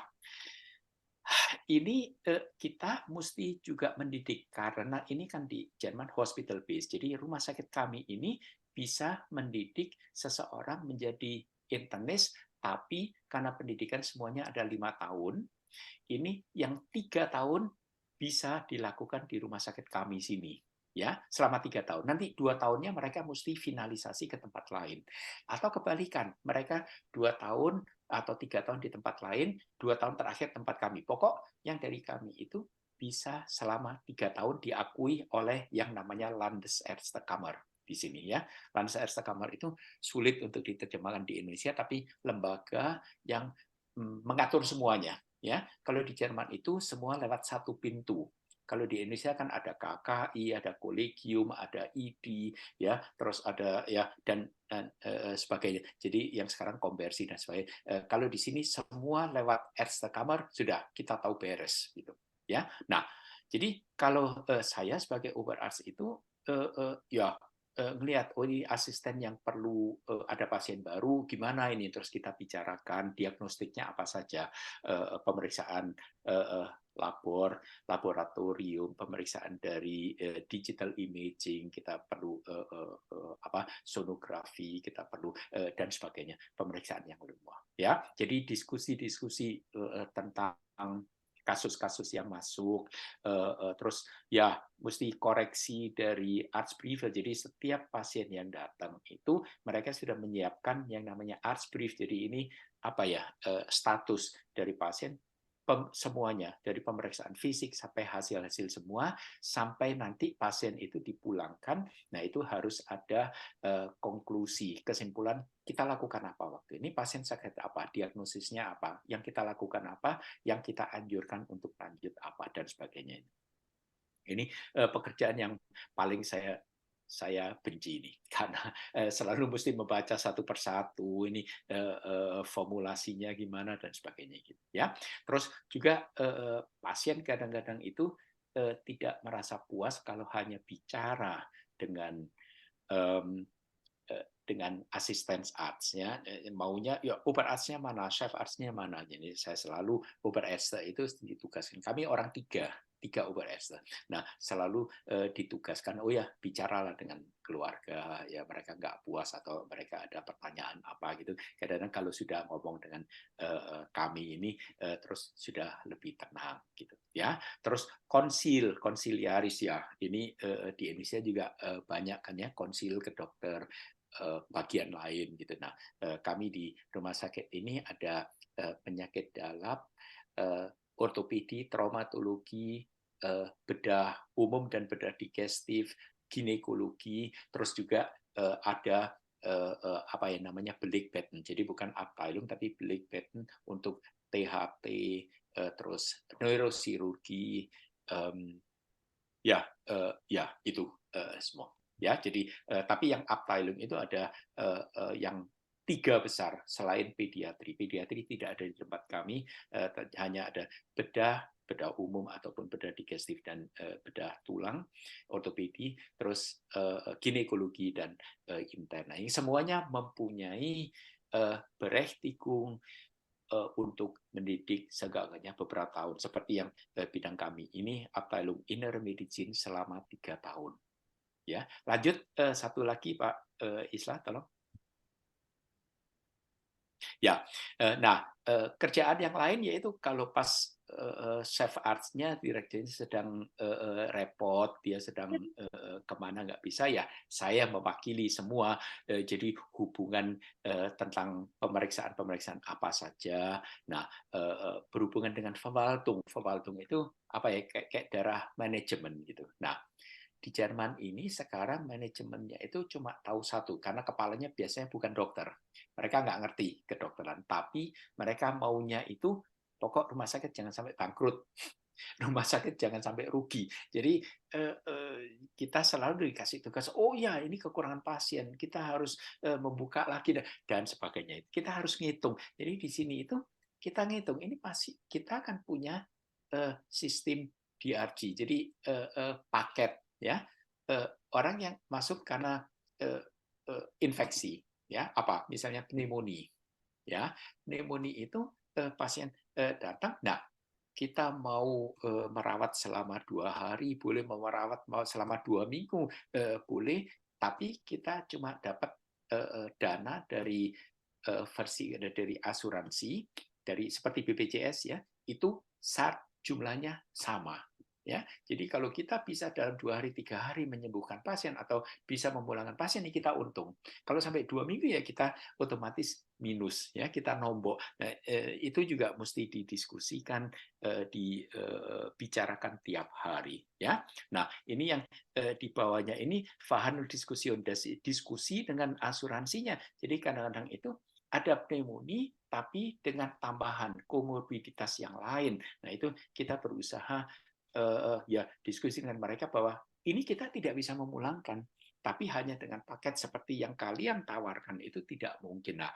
ini kita mesti juga mendidik karena ini kan di Jerman hospital base. Jadi rumah sakit kami ini bisa mendidik seseorang menjadi internis, tapi karena pendidikan semuanya ada 5 tahun, ini yang 3 tahun bisa dilakukan di rumah sakit kami sini. Ya, selama 3 tahun. Nanti 2 tahunnya mereka mesti finalisasi ke tempat lain. Atau kebalikan, mereka 2 tahun atau 3 tahun di tempat lain, 2 tahun terakhir tempat kami. Pokok yang dari kami itu bisa selama 3 tahun diakui oleh yang namanya Landesärztekammer di sini ya. Landesärztekammer itu sulit untuk diterjemahkan di Indonesia, tapi lembaga yang mengatur semuanya. Ya, kalau di Jerman itu semua lewat satu pintu. Kalau di Indonesia kan ada KKI, ada kolegium, ada ID, ya, terus ada ya dan sebagainya. Jadi yang sekarang konversi dan sebagainya. Kalau di sini semua lewat Ärztekammer sudah kita tahu beres gitu, ya. Nah, jadi kalau saya sebagai Oberarzt itu ya ngelihat ini asisten yang perlu ada pasien baru gimana ini, terus kita bicarakan diagnostiknya apa saja, pemeriksaan laboratorium, pemeriksaan dari digital imaging, kita perlu sonografi, kita perlu dan sebagainya, pemeriksaan yang lumrah ya. Jadi diskusi-diskusi tentang kasus-kasus yang masuk, terus ya mesti koreksi dari Arztbrief. Jadi setiap pasien yang datang itu mereka sudah menyiapkan yang namanya Arztbrief. Jadi ini apa ya, status dari pasien semuanya, dari pemeriksaan fisik sampai hasil-hasil semua, sampai nanti pasien itu dipulangkan. Nah, itu harus ada konklusi, kesimpulan kita lakukan apa waktu ini, pasien sakit apa, diagnosisnya apa, yang kita lakukan apa, yang kita anjurkan untuk lanjut apa, dan sebagainya. Ini pekerjaan yang paling saya benci ini karena selalu mesti membaca satu persatu ini formulasinya gimana dan sebagainya gitu ya. Terus juga pasien kadang-kadang itu tidak merasa puas kalau hanya bicara dengan asisten arts ya, maunya ya Oberarzt-nya mana, chef arts-nya mana. Jadi saya selalu Oberarzt itu ditugaskan, kami orang 3 3 Oberärzte. Nah, selalu ditugaskan, oh ya, bicaralah dengan keluarga, ya mereka nggak puas atau mereka ada pertanyaan apa gitu. Kadang-kadang kalau sudah ngomong dengan kami ini, terus sudah lebih tenang gitu, ya. Terus konsiliaris ya, ini di Indonesia juga banyak kan ya, konsil ke dokter bagian lain gitu. Nah, kami di rumah sakit ini ada penyakit dalam, ortopedi, traumatologi, bedah umum dan bedah digestif, ginekologi, terus juga ada apa ya namanya Belegbetten. Jadi bukan Abteilung tapi Belegbetten untuk THT, terus neurosirurgi, ya itu semua. Ya, jadi tapi yang Abteilung itu ada yang 3 besar selain pediatri. Pediatri tidak ada di tempat kami, hanya ada bedah umum ataupun bedah digestif dan bedah tulang, ortopedi, terus ginekologi dan intern. Nah, ini semuanya mempunyai Berechtigung untuk mendidik seenggaknya beberapa tahun. Seperti yang bidang kami ini, Abteilung Innere Medizin selama 3 tahun. Ya, lanjut satu lagi Pak Islah, tolong. Ya, nah kerjaan yang lain yaitu kalau pas chef arts-nya, direkturnya sedang repot, dia sedang kemana nggak bisa, ya saya mewakili semua. Jadi hubungan tentang pemeriksaan apa saja. Nah, berhubungan dengan Verwaltung. Verwaltung itu apa ya, kayak darah manajemen gitu. Nah, di Jerman ini sekarang manajemennya itu cuma tahu satu, karena kepalanya biasanya bukan dokter. Mereka nggak ngerti kedokteran, tapi mereka maunya itu pokok rumah sakit jangan sampai bangkrut, rumah sakit jangan sampai rugi. Jadi kita selalu dikasih tugas, oh ya ini kekurangan pasien, kita harus membuka lagi dan sebagainya. Kita harus ngitung. Jadi di sini itu kita ngitung, ini pasti kita akan punya sistem DRG, jadi paket ya, orang yang masuk karena infeksi, ya apa misalnya pneumonia, ya pneumonia itu pasien datang, nah kita mau merawat selama 2 hari, boleh merawat selama 2 minggu, boleh, tapi kita cuma dapat dana dari versi dari asuransi, dari seperti BPJS ya, itu jumlahnya sama. Ya, jadi kalau kita bisa dalam 2 hari 3 hari menyembuhkan pasien atau bisa memulangkan pasien, ya kita untung. Kalau sampai 2 minggu ya kita otomatis minus, ya kita nombok. Nah, itu juga mesti didiskusikan, dibicarakan tiap hari. Ya, nah ini yang di bawahnya ini diskusi dengan asuransinya. Jadi kadang-kadang itu ada pneumonia tapi dengan tambahan komorbiditas yang lain. Nah itu kita berusaha ya diskusi dengan mereka bahwa ini kita tidak bisa memulangkan, tapi hanya dengan paket seperti yang kalian tawarkan itu tidak mungkin. Nah,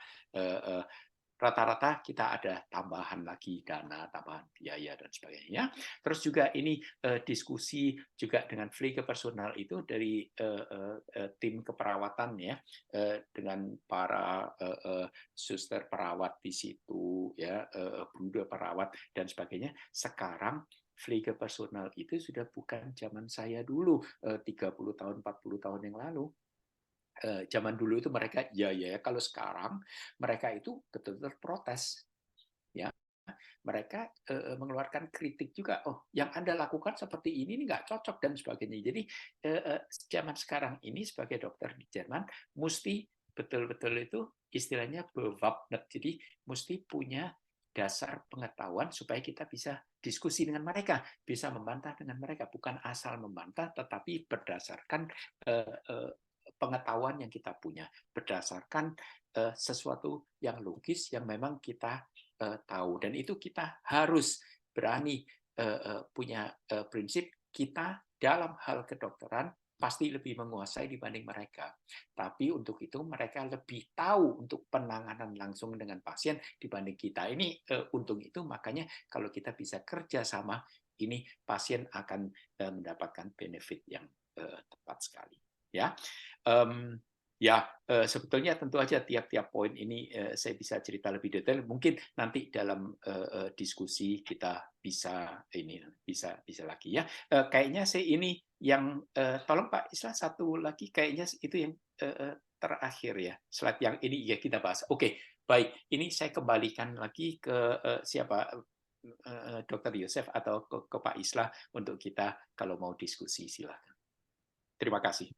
rata-rata kita ada tambahan lagi dana, tambahan biaya dan sebagainya. Terus juga ini diskusi juga dengan Pflegepersonal itu dari tim keperawatan ya, dengan para suster perawat di situ ya, bruder perawat dan sebagainya. Sekarang Pflegepersonal itu sudah bukan zaman saya dulu 30 tahun 40 tahun yang lalu. Zaman dulu itu mereka ya kalau sekarang mereka itu betul-betul protes ya, mereka mengeluarkan kritik juga, oh yang Anda lakukan seperti ini nggak cocok dan sebagainya. Jadi zaman sekarang ini sebagai dokter di Jerman mesti betul-betul itu istilahnya bewaffnet, jadi mesti punya dasar pengetahuan supaya kita bisa diskusi dengan mereka, bisa membantah dengan mereka, bukan asal membantah tetapi berdasarkan pengetahuan yang kita punya, berdasarkan sesuatu yang logis yang memang kita tahu, dan itu kita harus berani punya prinsip kita dalam hal kedokteran pasti lebih menguasai dibanding mereka. Tapi untuk itu mereka lebih tahu untuk penanganan langsung dengan pasien dibanding kita. Ini untung itu, makanya kalau kita bisa kerja sama, ini pasien akan mendapatkan benefit yang tepat sekali. Ya, Ya, sebetulnya tentu aja tiap-tiap poin ini saya bisa cerita lebih detail. Mungkin nanti dalam diskusi kita bisa lagi ya. Kayaknya saya ini yang tolong Pak Islah satu lagi kayaknya itu yang terakhir ya. Slide yang ini ya kita bahas. Oke, baik. Ini saya kembalikan lagi ke siapa Dr. Yosef atau ke Pak Islah untuk kita kalau mau diskusi silakan. Terima kasih.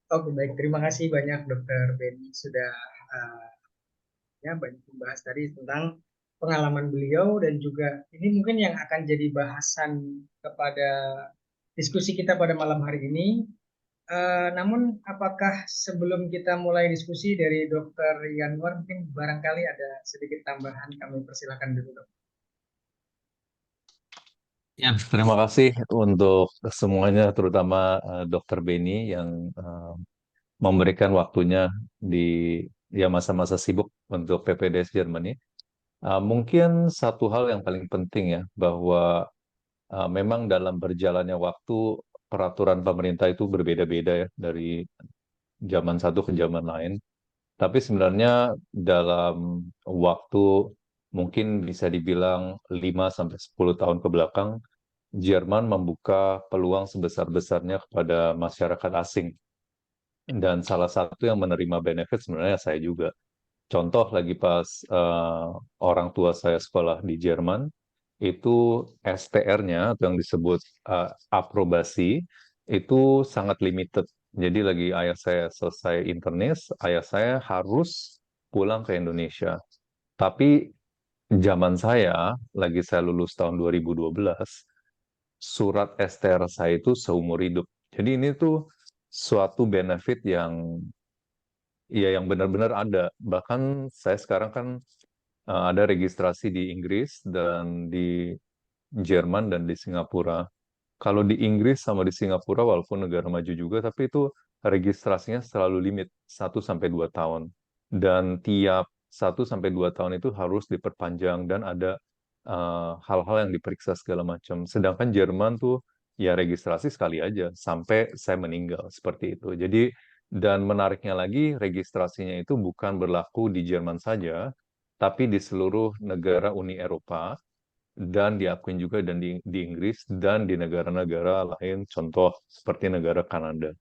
Oke, baik. Terima kasih banyak Dokter Beni sudah ya banyak membahas tadi tentang pengalaman beliau dan juga ini mungkin yang akan jadi bahasan kepada diskusi kita pada malam hari ini. Namun apakah sebelum kita mulai diskusi dari Dokter Yanuar mungkin barangkali ada sedikit tambahan, kami persilakan dulu Dok. Ya, terima kasih untuk semuanya, terutama Dokter Beni yang memberikan waktunya di ya masa-masa sibuk untuk PPDS Germany. Mungkin satu hal yang paling penting ya, bahwa memang dalam berjalannya waktu peraturan pemerintah itu berbeda-beda ya dari zaman satu ke zaman lain. Tapi sebenarnya dalam waktu mungkin bisa dibilang 5 sampai 10 tahun ke belakang, Jerman membuka peluang sebesar-besarnya kepada masyarakat asing. Dan salah satu yang menerima benefit sebenarnya saya juga. Contoh lagi pas orang tua saya sekolah di Jerman, itu STR-nya atau yang disebut aprobasi itu sangat limited. Jadi lagi ayah saya selesai internis, ayah saya harus pulang ke Indonesia. Tapi zaman saya, lagi saya lulus tahun 2012, surat STR saya itu seumur hidup. Jadi ini tuh suatu benefit yang ya yang benar-benar ada. Bahkan saya sekarang kan ada registrasi di Inggris dan di Jerman dan di Singapura. Kalau di Inggris sama di Singapura, walaupun negara maju juga, tapi itu registrasinya selalu limit 1 sampai 2 tahun. Dan tiap 1 sampai 2 tahun itu harus diperpanjang dan ada hal-hal yang diperiksa segala macam. Sedangkan Jerman tuh ya registrasi sekali aja sampai saya meninggal seperti itu. Jadi dan menariknya lagi registrasinya itu bukan berlaku di Jerman saja, tapi di seluruh negara Uni Eropa dan diakuin juga dan di Inggris dan di negara-negara lain, contoh seperti negara Kanada.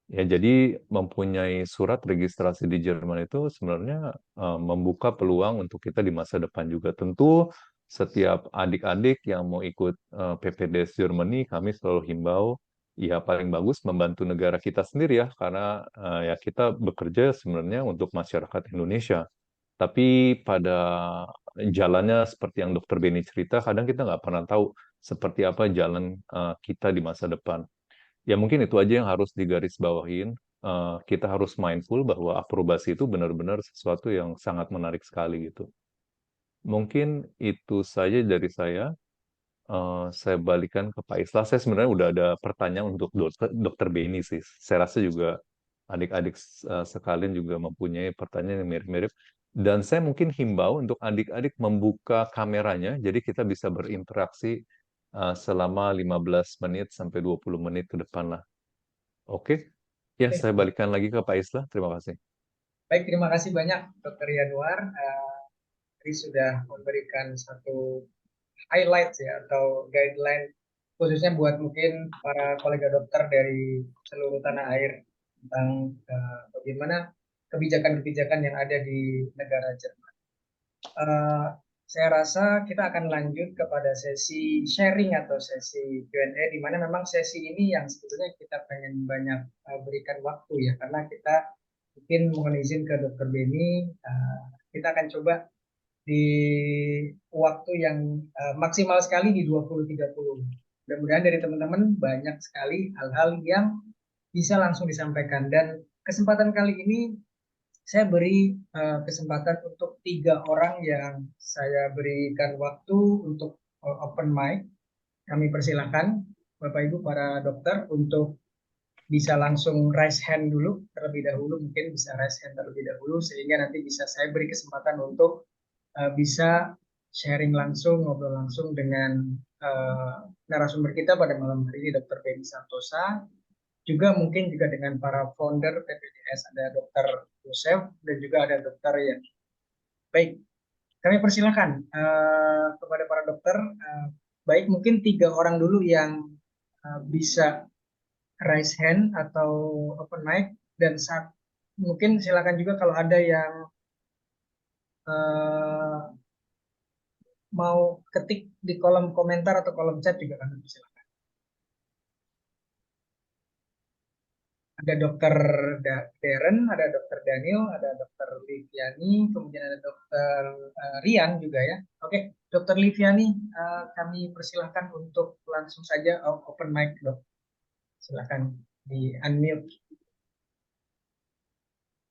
Ya, jadi mempunyai surat registrasi di Jerman itu sebenarnya membuka peluang untuk kita di masa depan juga. Tentu setiap adik-adik yang mau ikut PPDS Germany, kami selalu himbau, ya paling bagus membantu negara kita sendiri ya, karena ya kita bekerja sebenarnya untuk masyarakat Indonesia. Tapi pada jalannya seperti yang Dokter Beni cerita, kadang kita nggak pernah tahu seperti apa jalan kita di masa depan. Ya mungkin itu aja yang harus digarisbawahin. Kita harus mindful bahwa aprobasi itu benar-benar sesuatu yang sangat menarik sekali gitu. Mungkin itu saja dari saya. Saya balikan ke Pak Islah. Saya sebenarnya udah ada pertanyaan untuk Dokter Beni sih. Saya rasa juga adik-adik sekalian juga mempunyai pertanyaan yang mirip-mirip. Dan saya mungkin himbau untuk adik-adik membuka kameranya, jadi kita bisa berinteraksi selama 15 menit sampai 20 menit ke depan lah. Oke? Ya, saya balikan lagi ke Pak Islah. Terima kasih. Baik, terima kasih banyak Dokter Yanuar. Tadi sudah memberikan satu highlight ya atau guideline khususnya buat mungkin para kolega dokter dari seluruh tanah air tentang bagaimana kebijakan-kebijakan yang ada di negara Jerman. Saya rasa kita akan lanjut kepada sesi sharing atau sesi Q&A di mana memang sesi ini yang sebetulnya kita pengen banyak berikan waktu ya karena kita mungkin mohon izin ke Dokter Beni, kita akan coba di waktu yang maksimal sekali di 20-30. Mudah-mudahan dari teman-teman banyak sekali hal-hal yang bisa langsung disampaikan dan kesempatan kali ini saya beri kesempatan untuk 3 orang yang saya berikan waktu untuk open mic. Kami persilahkan Bapak Ibu para dokter untuk bisa langsung raise hand dulu terlebih dahulu, mungkin bisa raise hand terlebih dahulu sehingga nanti bisa saya beri kesempatan untuk bisa sharing langsung, ngobrol langsung dengan narasumber kita pada malam hari ini, Dr. Beni Santosa. juga mungkin juga dengan para founder PPDS, ada Dr. Yosef dan juga ada Dr. Yan. Baik, kami persilahkan kepada para dokter, baik mungkin 3 orang dulu yang bisa raise hand atau open mic, dan mungkin silakan juga kalau ada yang mau ketik di kolom komentar atau kolom chat juga kami persilahkan. Ada Dokter Darren, ada Dokter Daniel, ada Dokter Liviani, kemudian ada Dokter Rian juga ya. Oke, Dokter Liviani, kami persilahkan untuk langsung saja open mic, dok. Silakan di unmute.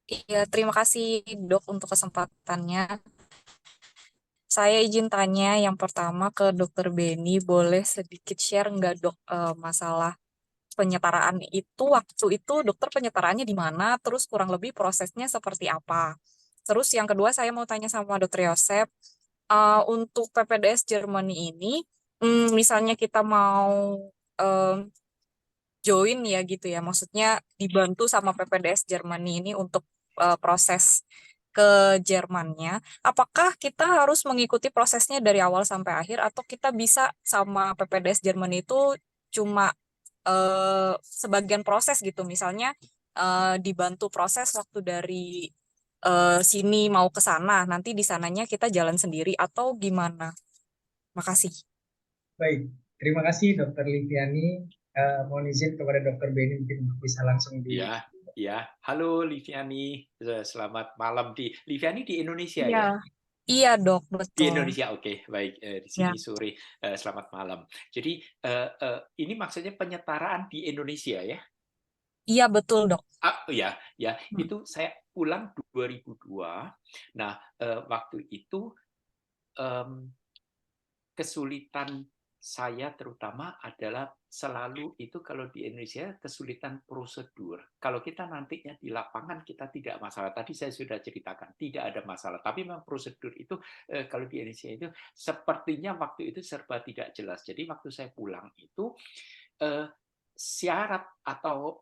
Iya, terima kasih dok untuk kesempatannya. Saya izin tanya yang pertama ke Dokter Beni, boleh sedikit share nggak dok masalah penyetaraan itu, waktu itu dokter penyetaraannya di mana, terus kurang lebih prosesnya seperti apa. Terus yang kedua saya mau tanya sama Dokter Yosef, untuk PPDS Germany ini, misalnya kita mau join ya gitu ya, maksudnya dibantu sama PPDS Germany ini untuk proses ke Jermannya, apakah kita harus mengikuti prosesnya dari awal sampai akhir atau kita bisa sama PPDS Germany itu cuma sebagian proses gitu, misalnya dibantu proses waktu dari sini mau ke sana, nanti di sananya kita jalan sendiri atau gimana? Makasih. Baik, terima kasih Dokter Liviani. Mohon izin kepada Dokter Beni mungkin bisa langsung di. Ya, halo Liviani, selamat malam Liviani di Indonesia Iya. ya? Iya dok, Di betul. Indonesia, oke, baik. Di Ya. sini sore, selamat malam. Jadi ini maksudnya penyetaraan di Indonesia ya? Iya betul dok. Ya, itu saya pulang 2002. Nah, waktu itu kesulitan saya terutama adalah selalu itu kalau di Indonesia kesulitan prosedur. Kalau kita nantinya di lapangan kita tidak masalah. Tadi saya sudah ceritakan tidak ada masalah. Tapi memang prosedur itu kalau di Indonesia itu sepertinya waktu itu serba tidak jelas. Jadi waktu saya pulang itu syarat atau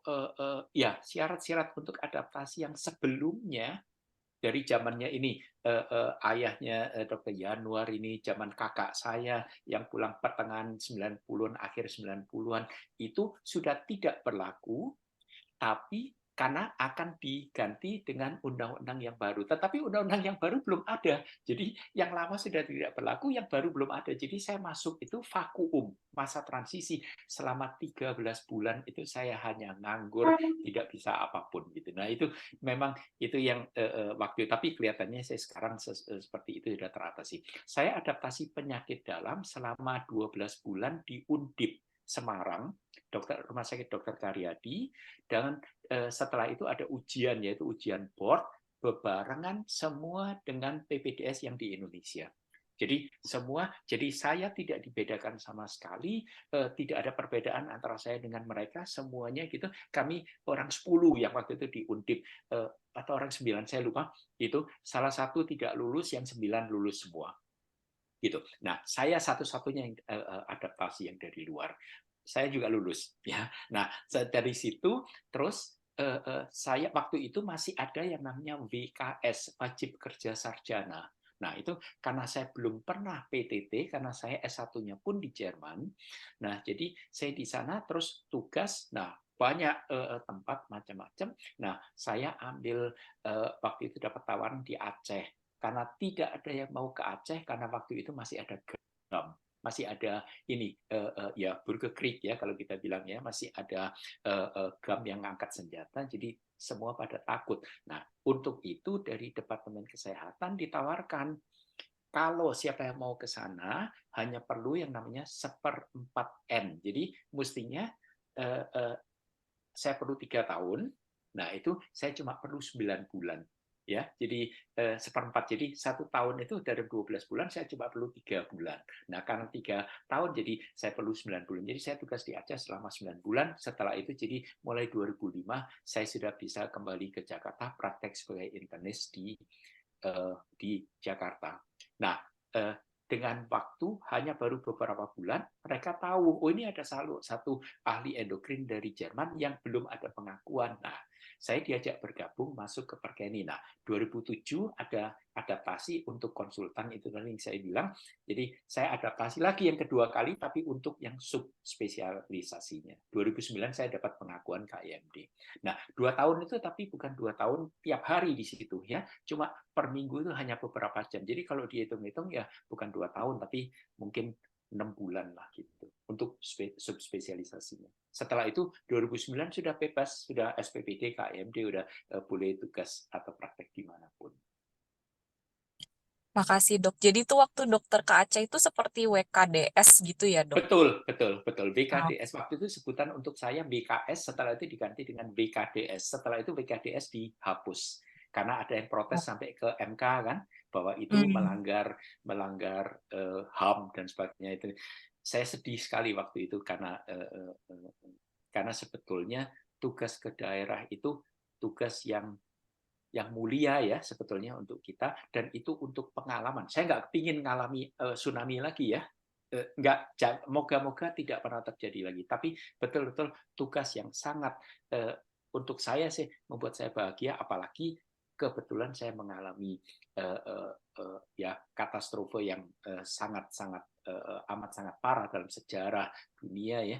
syarat-syarat untuk adaptasi yang sebelumnya dari zamannya ini ayahnya Dr. Yanuar ini, zaman kakak saya yang pulang pertengahan 90-an, akhir 90-an, itu sudah tidak berlaku, tapi karena akan diganti dengan undang-undang yang baru. Tetapi undang-undang yang baru belum ada. Jadi yang lama sudah tidak berlaku, yang baru belum ada. Jadi saya masuk itu vakuum, masa transisi. Selama 13 bulan itu saya hanya nganggur, tidak bisa apapun gitu. Nah, itu memang itu yang waktu, tapi kelihatannya saya sekarang seperti itu sudah teratasi. Saya adaptasi penyakit dalam selama 12 bulan di Undip Semarang, Rumah Sakit Dr. Karyadi, dan setelah itu ada ujian, yaitu ujian board bebarengan semua dengan PPDS yang di Indonesia. Jadi saya tidak dibedakan sama sekali, tidak ada perbedaan antara saya dengan mereka, semuanya gitu. Kami orang 10 yang waktu itu di Undip, atau orang 9, saya lupa, itu salah satu tidak lulus, yang 9 lulus semua. Gitu. Nah, saya satu-satunya yang adaptasi yang dari luar. Saya juga lulus ya. Nah, dari situ terus saya waktu itu masih ada yang namanya WKS, wajib kerja sarjana. Nah, itu karena saya belum pernah PTT, karena saya S1-nya pun di Jerman. Nah, jadi saya di sana terus tugas, nah banyak tempat macam-macam. Nah, saya ambil waktu itu dapat tawaran di Aceh. Karena tidak ada yang mau ke Aceh, karena waktu itu masih ada GAM. Masih ada ini ya Burger Creek ya kalau kita bilang ya, masih ada GAM yang ngangkat senjata, jadi semua pada takut. Nah, untuk itu dari Departemen Kesehatan ditawarkan kalau siapa yang mau ke sana hanya perlu yang namanya 1/4N. Jadi mestinya saya perlu 3 tahun. Nah, itu saya cuma perlu 9 bulan. Ya, jadi 1/4. Jadi 1 tahun itu dari 12 bulan saya cuma perlu 3 bulan. Nah, karena 3 tahun jadi saya perlu 9 bulan. Jadi saya tugas di Aceh selama 9 bulan. Setelah itu jadi mulai 2005 saya sudah bisa kembali ke Jakarta praktek sebagai internis di Jakarta. Nah, dengan waktu hanya baru beberapa bulan, mereka tahu, oh ini ada satu ahli endokrin dari Jerman yang belum ada pengakuan. Nah, saya diajak bergabung masuk ke Perkeni. Nah, 2007 ada adaptasi untuk konsultan itu tadi yang saya bilang. Jadi saya adaptasi lagi yang kedua kali, tapi untuk yang subspesialisasinya. 2009 saya dapat pengakuan KIMD. Nah, 2 tahun itu tapi bukan 2 tahun tiap hari di situ ya, cuma per minggu itu hanya beberapa jam. Jadi kalau dihitung-hitung ya bukan 2 tahun, tapi mungkin 6 bulan lah gitu untuk subspesialisasinya. Setelah itu 2009 sudah bebas, sudah SPPD, KIMD, udah boleh tugas atau praktek dimanapun. Makasih dok. Jadi itu waktu dokter ke Aceh itu seperti WKDS gitu ya dok? Betul. BKDS waktu itu sebutan untuk saya BKS, setelah itu diganti dengan BKDS. Setelah itu BKDS dihapus karena ada yang protes sampai ke MK kan, bahwa itu melanggar HAM dan sebagainya itu. Saya sedih sekali waktu itu karena sebetulnya tugas ke daerah itu tugas yang mulia ya sebetulnya untuk kita, dan itu untuk pengalaman. Saya nggak kepingin ngalami tsunami lagi ya, nggak, moga-moga tidak pernah terjadi lagi. Tapi betul-betul tugas yang sangat untuk saya sih membuat saya bahagia, apalagi kebetulan saya mengalami ya katastrofe yang sangat-sangat amat sangat parah dalam sejarah dunia ya,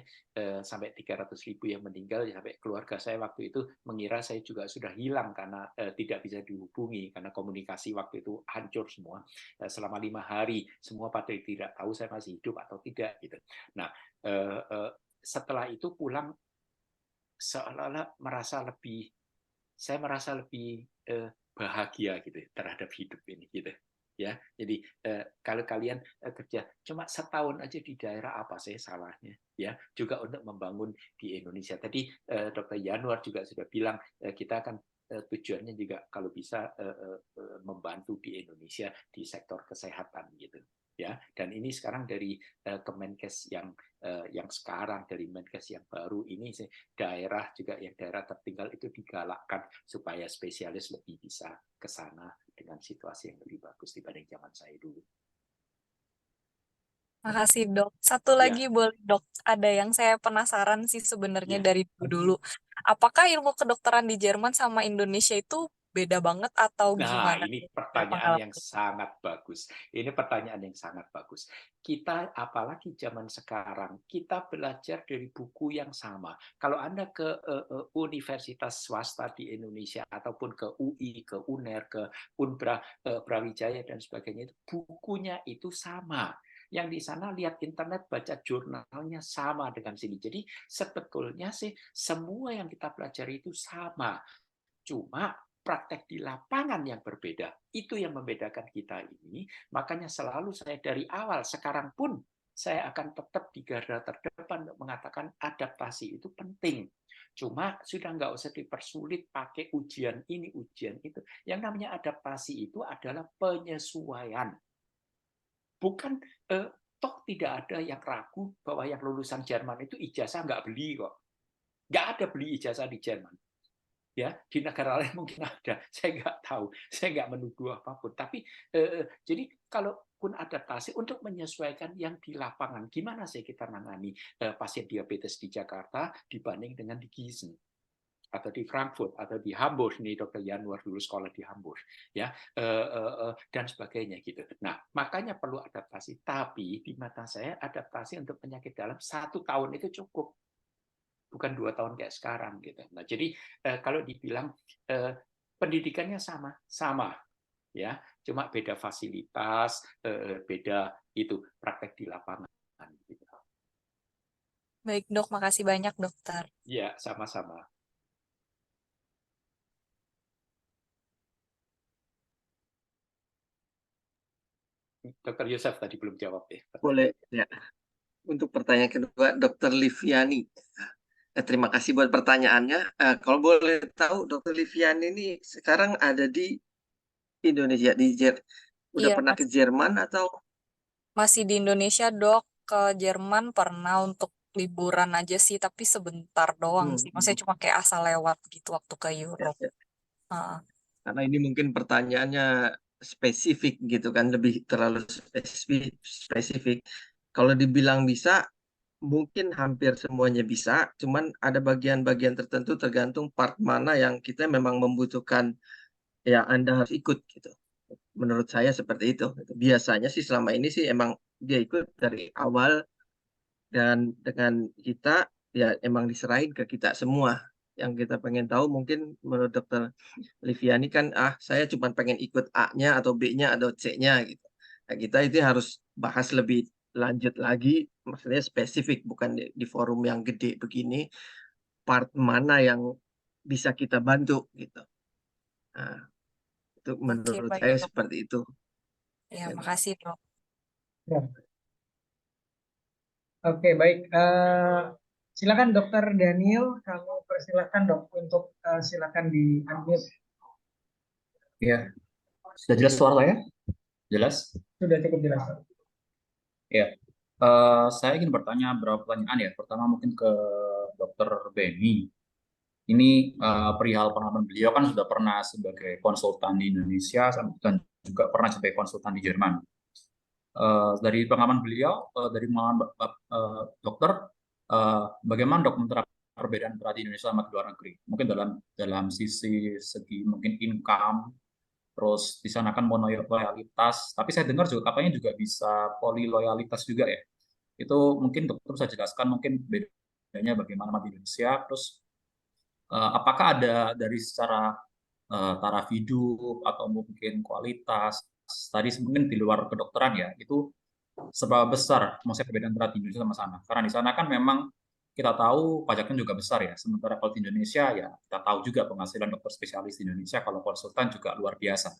sampai 300.000 yang meninggal, sampai keluarga saya waktu itu mengira saya juga sudah hilang karena tidak bisa dihubungi karena komunikasi waktu itu hancur semua selama 5 hari, semua pada tidak tahu saya masih hidup atau tidak gitu. Nah setelah itu pulang seolah-olah saya merasa lebih bahagia gitu terhadap hidup ini gitu ya. Jadi kalau kalian kerja cuma setahun aja di daerah, apa sih salahnya ya, juga untuk membangun di Indonesia. Tadi Dr. Yanuar juga sudah bilang kita akan tujuannya juga kalau bisa membantu di Indonesia di sektor kesehatan gitu ya. Dan ini sekarang dari Kemenkes yang sekarang, dari Menkes yang baru ini sih, daerah juga yang daerah tertinggal itu digalakkan supaya spesialis lebih bisa ke sana dengan situasi yang lebih bagus dibanding zaman saya dulu. Makasih dok. Satu Ya. lagi boleh dok, ada yang saya penasaran sih sebenarnya Ya. dari dulu. Apakah ilmu kedokteran di Jerman sama Indonesia itu beda banget atau Nah, gimana? ini pertanyaan yang sangat bagus. Ini pertanyaan yang sangat bagus. Kita, apalagi zaman sekarang, kita belajar dari buku yang sama. Kalau Anda ke universitas swasta di Indonesia, ataupun ke UI, ke UNER, ke Unbra, Brawijaya, dan sebagainya, itu bukunya itu sama. Yang di sana lihat internet, baca jurnalnya sama dengan sini. Jadi sebetulnya sih semua yang kita pelajari itu sama. Cuma praktek di lapangan yang berbeda. Itu yang membedakan kita ini. Makanya selalu saya dari awal, sekarang pun saya akan tetap di garda terdepan untuk mengatakan adaptasi itu penting. Cuma sudah nggak usah dipersulit pakai ujian ini, ujian itu. Yang namanya adaptasi itu adalah penyesuaian. Bukan, toh tidak ada yang ragu bahwa yang lulusan Jerman itu ijazah nggak beli kok. Nggak ada beli ijazah di Jerman. Ya, di negara lain mungkin ada, saya nggak tahu, saya nggak menuduh apapun. Tapi jadi kalaupun adaptasi untuk menyesuaikan yang di lapangan, gimana sih kita menangani pasien diabetes di Jakarta dibanding dengan di Gießen atau di Frankfurt atau di Hamburg, nih Dr. Yanuar dulu sekolah di Hamburg, ya, dan sebagainya gitu. Nah, makanya perlu adaptasi. Tapi di mata saya adaptasi untuk penyakit dalam 1 tahun itu cukup. Bukan 2 tahun kayak sekarang gitu. Nah, jadi kalau dibilang pendidikannya sama ya, cuma beda fasilitas, beda itu praktek di lapangan. Gitu. Baik dok, makasih banyak dokter. Ya, sama-sama. Dr. Yosef tadi belum jawab ya. Boleh ya. Untuk pertanyaan kedua, Dr. Liviani. Terima kasih buat pertanyaannya. Kalau boleh tahu, Dr. Liviani ini sekarang ada di Indonesia, udah Iya, pernah ke Jerman atau? masih di Indonesia dok. Ke Jerman pernah untuk liburan aja sih, tapi sebentar doang sih. Maksudnya cuma kayak asal lewat gitu waktu ke Ya, Europe. ya. Karena ini mungkin pertanyaannya spesifik gitu kan, lebih terlalu spesifik. Kalau dibilang bisa, mungkin hampir semuanya bisa, cuman ada bagian-bagian tertentu tergantung part mana yang kita memang membutuhkan, ya Anda harus ikut gitu. Menurut saya seperti itu. Biasanya sih selama ini sih emang dia ikut dari awal, dan dengan kita ya emang diserahin ke kita semua. Yang kita pengen tahu mungkin menurut Dokter Liviani kan, saya cuma pengen ikut A-nya atau B-nya atau C-nya gitu. Nah, kita itu harus bahas lebih lanjut lagi, maksudnya spesifik, bukan di forum yang gede begini, part mana yang bisa kita bantu gitu. Nah, itu Oke, menurut baik saya dok. seperti itu. Ya, Terima makasih dok. Ya. Oke, baik. Silakan Dokter Daniel, kami persilahkan dok untuk silakan di unmute. Iya, sudah jelas suara saya? Jelas? Sudah cukup jelas, Dok. Iya. Saya ingin bertanya beberapa pertanyaan ya. Pertama mungkin ke Dokter Beni. Ini perihal pengalaman beliau kan sudah pernah sebagai konsultan di Indonesia dan juga pernah sebagai konsultan di Jerman. Dari pengalaman beliau, dari pengalaman dokter, bagaimana dok menerapkan perbedaan antara di Indonesia sama di luar negeri? Mungkin dalam segi mungkin income. Terus di sana kan monoloyalitas, tapi saya dengar juga katanya juga bisa poliloyalitas juga ya. Itu mungkin dokter bisa jelaskan mungkin bedanya bagaimana sama di Indonesia. Terus apakah ada dari secara taraf hidup atau mungkin kualitas, tadi mungkin di luar kedokteran ya, itu seberapa besar maksudnya perbedaan antara di Indonesia sama sana? Karena di sana kan memang kita tahu pajaknya juga besar ya. Sementara kalau di Indonesia ya kita tahu juga penghasilan dokter spesialis di Indonesia kalau konsultan juga luar biasa.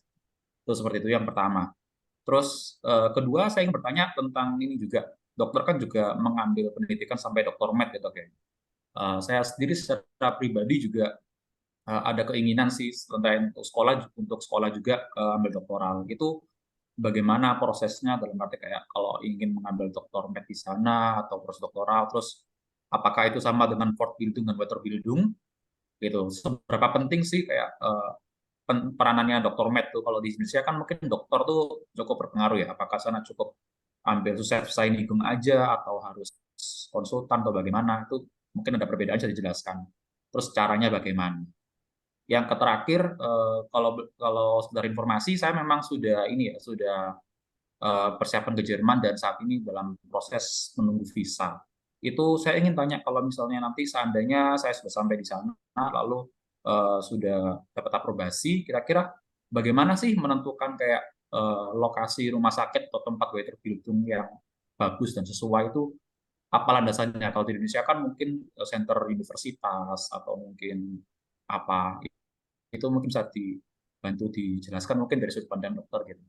Itu seperti itu yang pertama. Terus kedua saya ingin bertanya tentang ini juga. Dokter kan juga mengambil pendidikan sampai doktor med gitu ya. Saya sendiri secara pribadi juga ada keinginan sih tentang untuk sekolah juga ambil doktoral. Itu bagaimana prosesnya dalam arti kayak kalau ingin mengambil doktor med di sana atau proses doktoral, terus apakah itu sama dengan Fortbildung dan Weiterbildung gitu. Seberapa penting sih kayak peranannya dokter med tuh kalau di Indonesia kan mungkin dokter tuh cukup berpengaruh ya. Apakah sana cukup ambil selesai nigung aja atau harus konsultan atau bagaimana? Itu mungkin ada perbedaan bisa dijelaskan. Terus caranya bagaimana? Yang terakhir kalau sekedar informasi saya memang sudah persiapan ke Jerman dan saat ini dalam proses menunggu visa. Itu saya ingin tanya kalau misalnya nanti seandainya saya sudah sampai di sana lalu sudah dapat aprobasi, kira-kira bagaimana sih menentukan kayak lokasi rumah sakit atau tempat Weiterbildung yang bagus dan sesuai itu apa landasannya? Kalau di Indonesia kan mungkin center universitas atau mungkin apa itu mungkin bisa dibantu dijelaskan mungkin dari sudut pandang dokter gitu.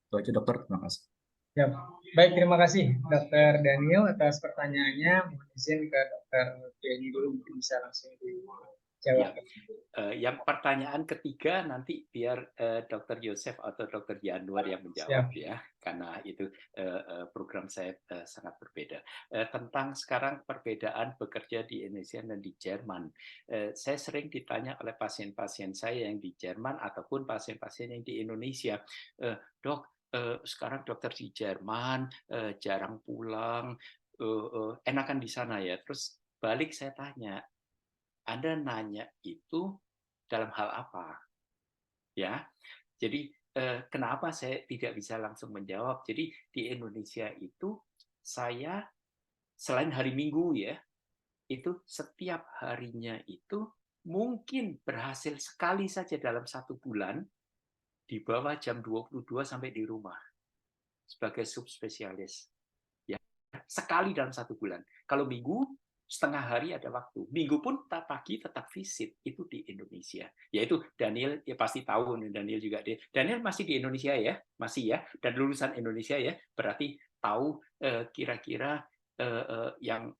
Itu aja dokter, terima kasih. Ya. Baik, terima kasih Dokter Daniel atas pertanyaannya. Mohon izin ke Dokter Denny dulu, mungkin bisa langsung dijawab. Yang pertanyaan ketiga nanti biar Dr. Yosef atau Dr. Januar yang menjawab ya, karena itu program saya sangat berbeda. Tentang sekarang perbedaan bekerja di Indonesia dan di Jerman, saya sering ditanya oleh pasien-pasien saya yang di Jerman ataupun pasien-pasien yang di Indonesia, dok, sekarang dokter di Jerman jarang pulang, enakan di sana ya. Terus balik saya tanya, Anda nanya itu dalam hal apa? Ya, jadi kenapa saya tidak bisa langsung menjawab? Jadi di Indonesia itu saya selain hari Minggu ya, itu setiap harinya itu mungkin berhasil sekali saja dalam 1 bulan di bawah jam 22 sampai di rumah sebagai subspesialis. Ya, sekali dalam 1 bulan. Kalau Minggu setengah hari ada waktu. Minggu pun pagi tetap visit itu di Indonesia. Yaitu Daniel ya pasti tahu, Daniel juga Daniel masih di Indonesia ya, masih ya, dan lulusan Indonesia ya, berarti tahu kira-kira yang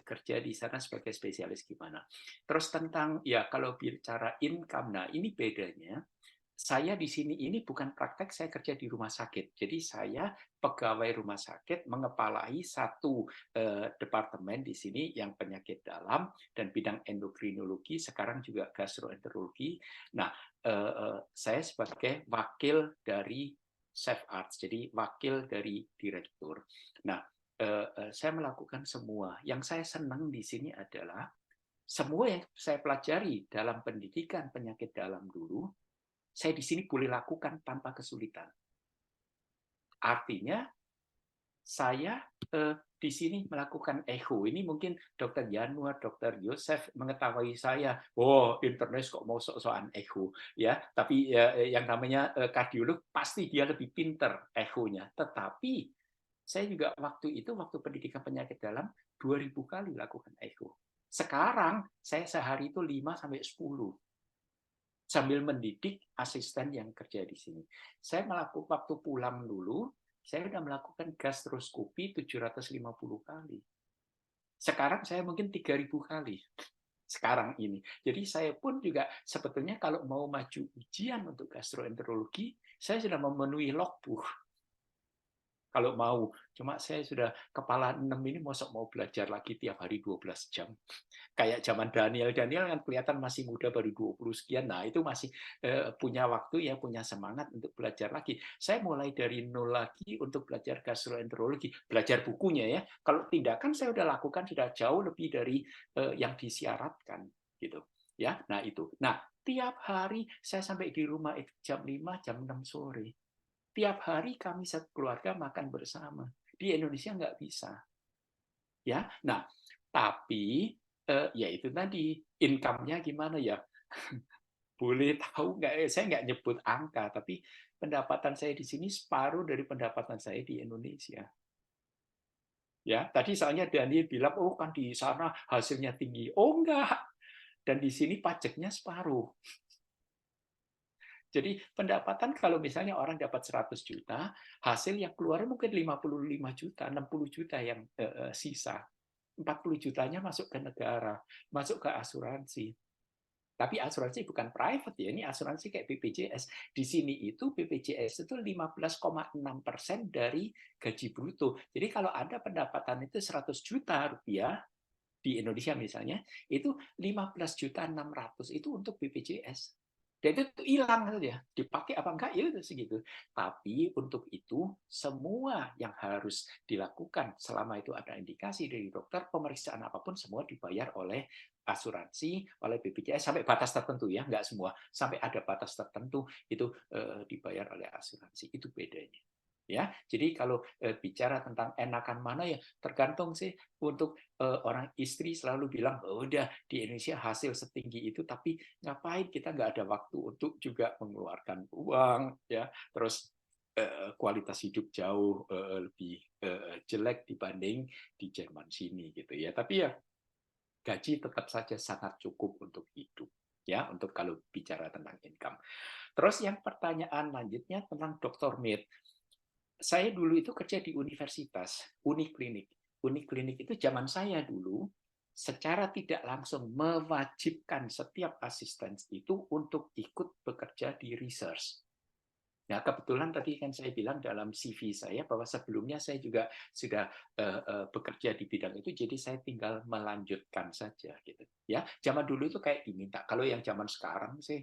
kerja di sana sebagai spesialis gimana. Terus tentang ya kalau bicara income, nah ini bedanya saya di sini ini bukan praktek, saya kerja di rumah sakit. Jadi saya pegawai rumah sakit mengepalai satu departemen di sini yang penyakit dalam dan bidang endokrinologi, sekarang juga gastroenterologi. Nah, saya sebagai wakil dari chef arts, jadi wakil dari direktur. Nah, saya melakukan semua. Yang saya senang di sini adalah semua yang saya pelajari dalam pendidikan penyakit dalam dulu, saya di sini boleh lakukan tanpa kesulitan. Artinya, saya di sini melakukan echo. Ini mungkin Dr. Januar, Dr. Yosef mengetahui saya. Oh, internet kok mau sok-sokan echo, ya. Tapi yang namanya kardiolog pasti dia lebih pinter echonya. Tetapi saya juga waktu pendidikan penyakit dalam 2000 kali lakukan echo. Sekarang saya sehari itu 5 sampai 10. Sambil mendidik asisten yang kerja di sini. Saya melakukan waktu pulang dulu, saya sudah melakukan gastroskopi 750 kali. Sekarang saya mungkin 3000 kali. Sekarang ini. Jadi saya pun juga sebetulnya kalau mau maju ujian untuk gastroenterologi, saya sudah memenuhi logbook. Kalau mau, cuma saya sudah kepala 6 ini mau belajar lagi tiap hari 12 jam. Kayak zaman Daniel kan kelihatan masih muda, baru 20 sekian. Nah, itu masih punya waktu ya, punya semangat untuk belajar lagi. Saya mulai dari nol lagi untuk belajar gastroenterologi, belajar bukunya ya. Kalau tindakan saya udah lakukan sudah jauh lebih dari yang disyaratkan gitu. Ya, nah itu. Nah, tiap hari saya sampai di rumah itu jam 5, jam 6 sore. Tiap hari kami satu keluarga makan bersama. Di Indonesia nggak bisa. Ya, nah, tapi ya itu tadi income-nya gimana ya? Boleh tahu nggak? Saya nggak nyebut angka, tapi pendapatan saya di sini separuh dari pendapatan saya di Indonesia. Ya, tadi soalnya Daniel bilang, oh kan di sana hasilnya tinggi. Oh enggak, dan di sini pajaknya separuh. Jadi pendapatan kalau misalnya orang dapat 100 juta, hasil yang keluar mungkin 55 juta, 60 juta yang sisa. 40 jutanya masuk ke negara, masuk ke asuransi. Tapi asuransi bukan private ya, ini asuransi kayak BPJS. Di sini itu BPJS itu 15,6% dari gaji bruto. Jadi kalau ada pendapatan itu 100 juta rupiah, di Indonesia misalnya, itu 15.600.000 itu untuk BPJS. Dan itu hilang saja, dipakai apa enggak ya itu segitu. Tapi untuk itu semua yang harus dilakukan selama itu ada indikasi dari dokter, pemeriksaan apapun semua dibayar oleh asuransi, oleh BPJS sampai batas tertentu ya, enggak semua, sampai ada batas tertentu itu dibayar oleh asuransi. Itu bedanya. Ya, jadi kalau bicara tentang enakan mana ya tergantung sih. Untuk orang istri selalu bilang, oh, udah di Indonesia hasil setinggi itu, tapi ngapain kita nggak ada waktu untuk juga mengeluarkan uang, ya. Terus kualitas hidup jauh lebih jelek dibanding di Jerman sini gitu ya. Tapi ya gaji tetap saja sangat cukup untuk hidup. Ya, untuk kalau bicara tentang income. Terus yang pertanyaan lanjutnya tentang Dr. Med. Saya dulu itu kerja di universitas, uniklinik. Uniklinik itu zaman saya dulu secara tidak langsung mewajibkan setiap asisten itu untuk ikut bekerja di research. Nah, kebetulan tadi kan saya bilang dalam CV saya bahwa sebelumnya saya juga sudah bekerja di bidang itu, jadi saya tinggal melanjutkan saja gitu. Ya, zaman dulu itu kayak diminta. Kalau yang zaman sekarang sih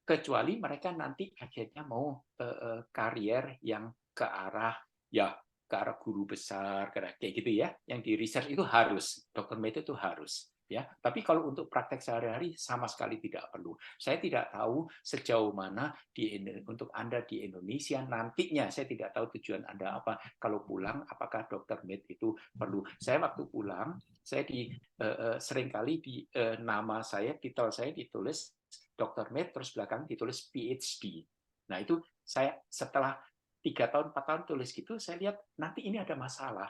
kecuali mereka nanti akhirnya mau karier yang ke arah guru besar kayak gitu ya, yang di research itu harus dokter med itu harus ya. Tapi kalau untuk praktek sehari-hari sama sekali tidak perlu. Saya tidak tahu sejauh mana untuk Anda di Indonesia nantinya, saya tidak tahu tujuan Anda apa. Kalau pulang apakah dokter med itu perlu. Saya waktu pulang saya seringkali di nama saya, titel saya ditulis Dr. Med, terus belakang ditulis PhD. Nah itu saya setelah 3 tahun, 4 tahun tulis gitu, saya lihat nanti ini ada masalah.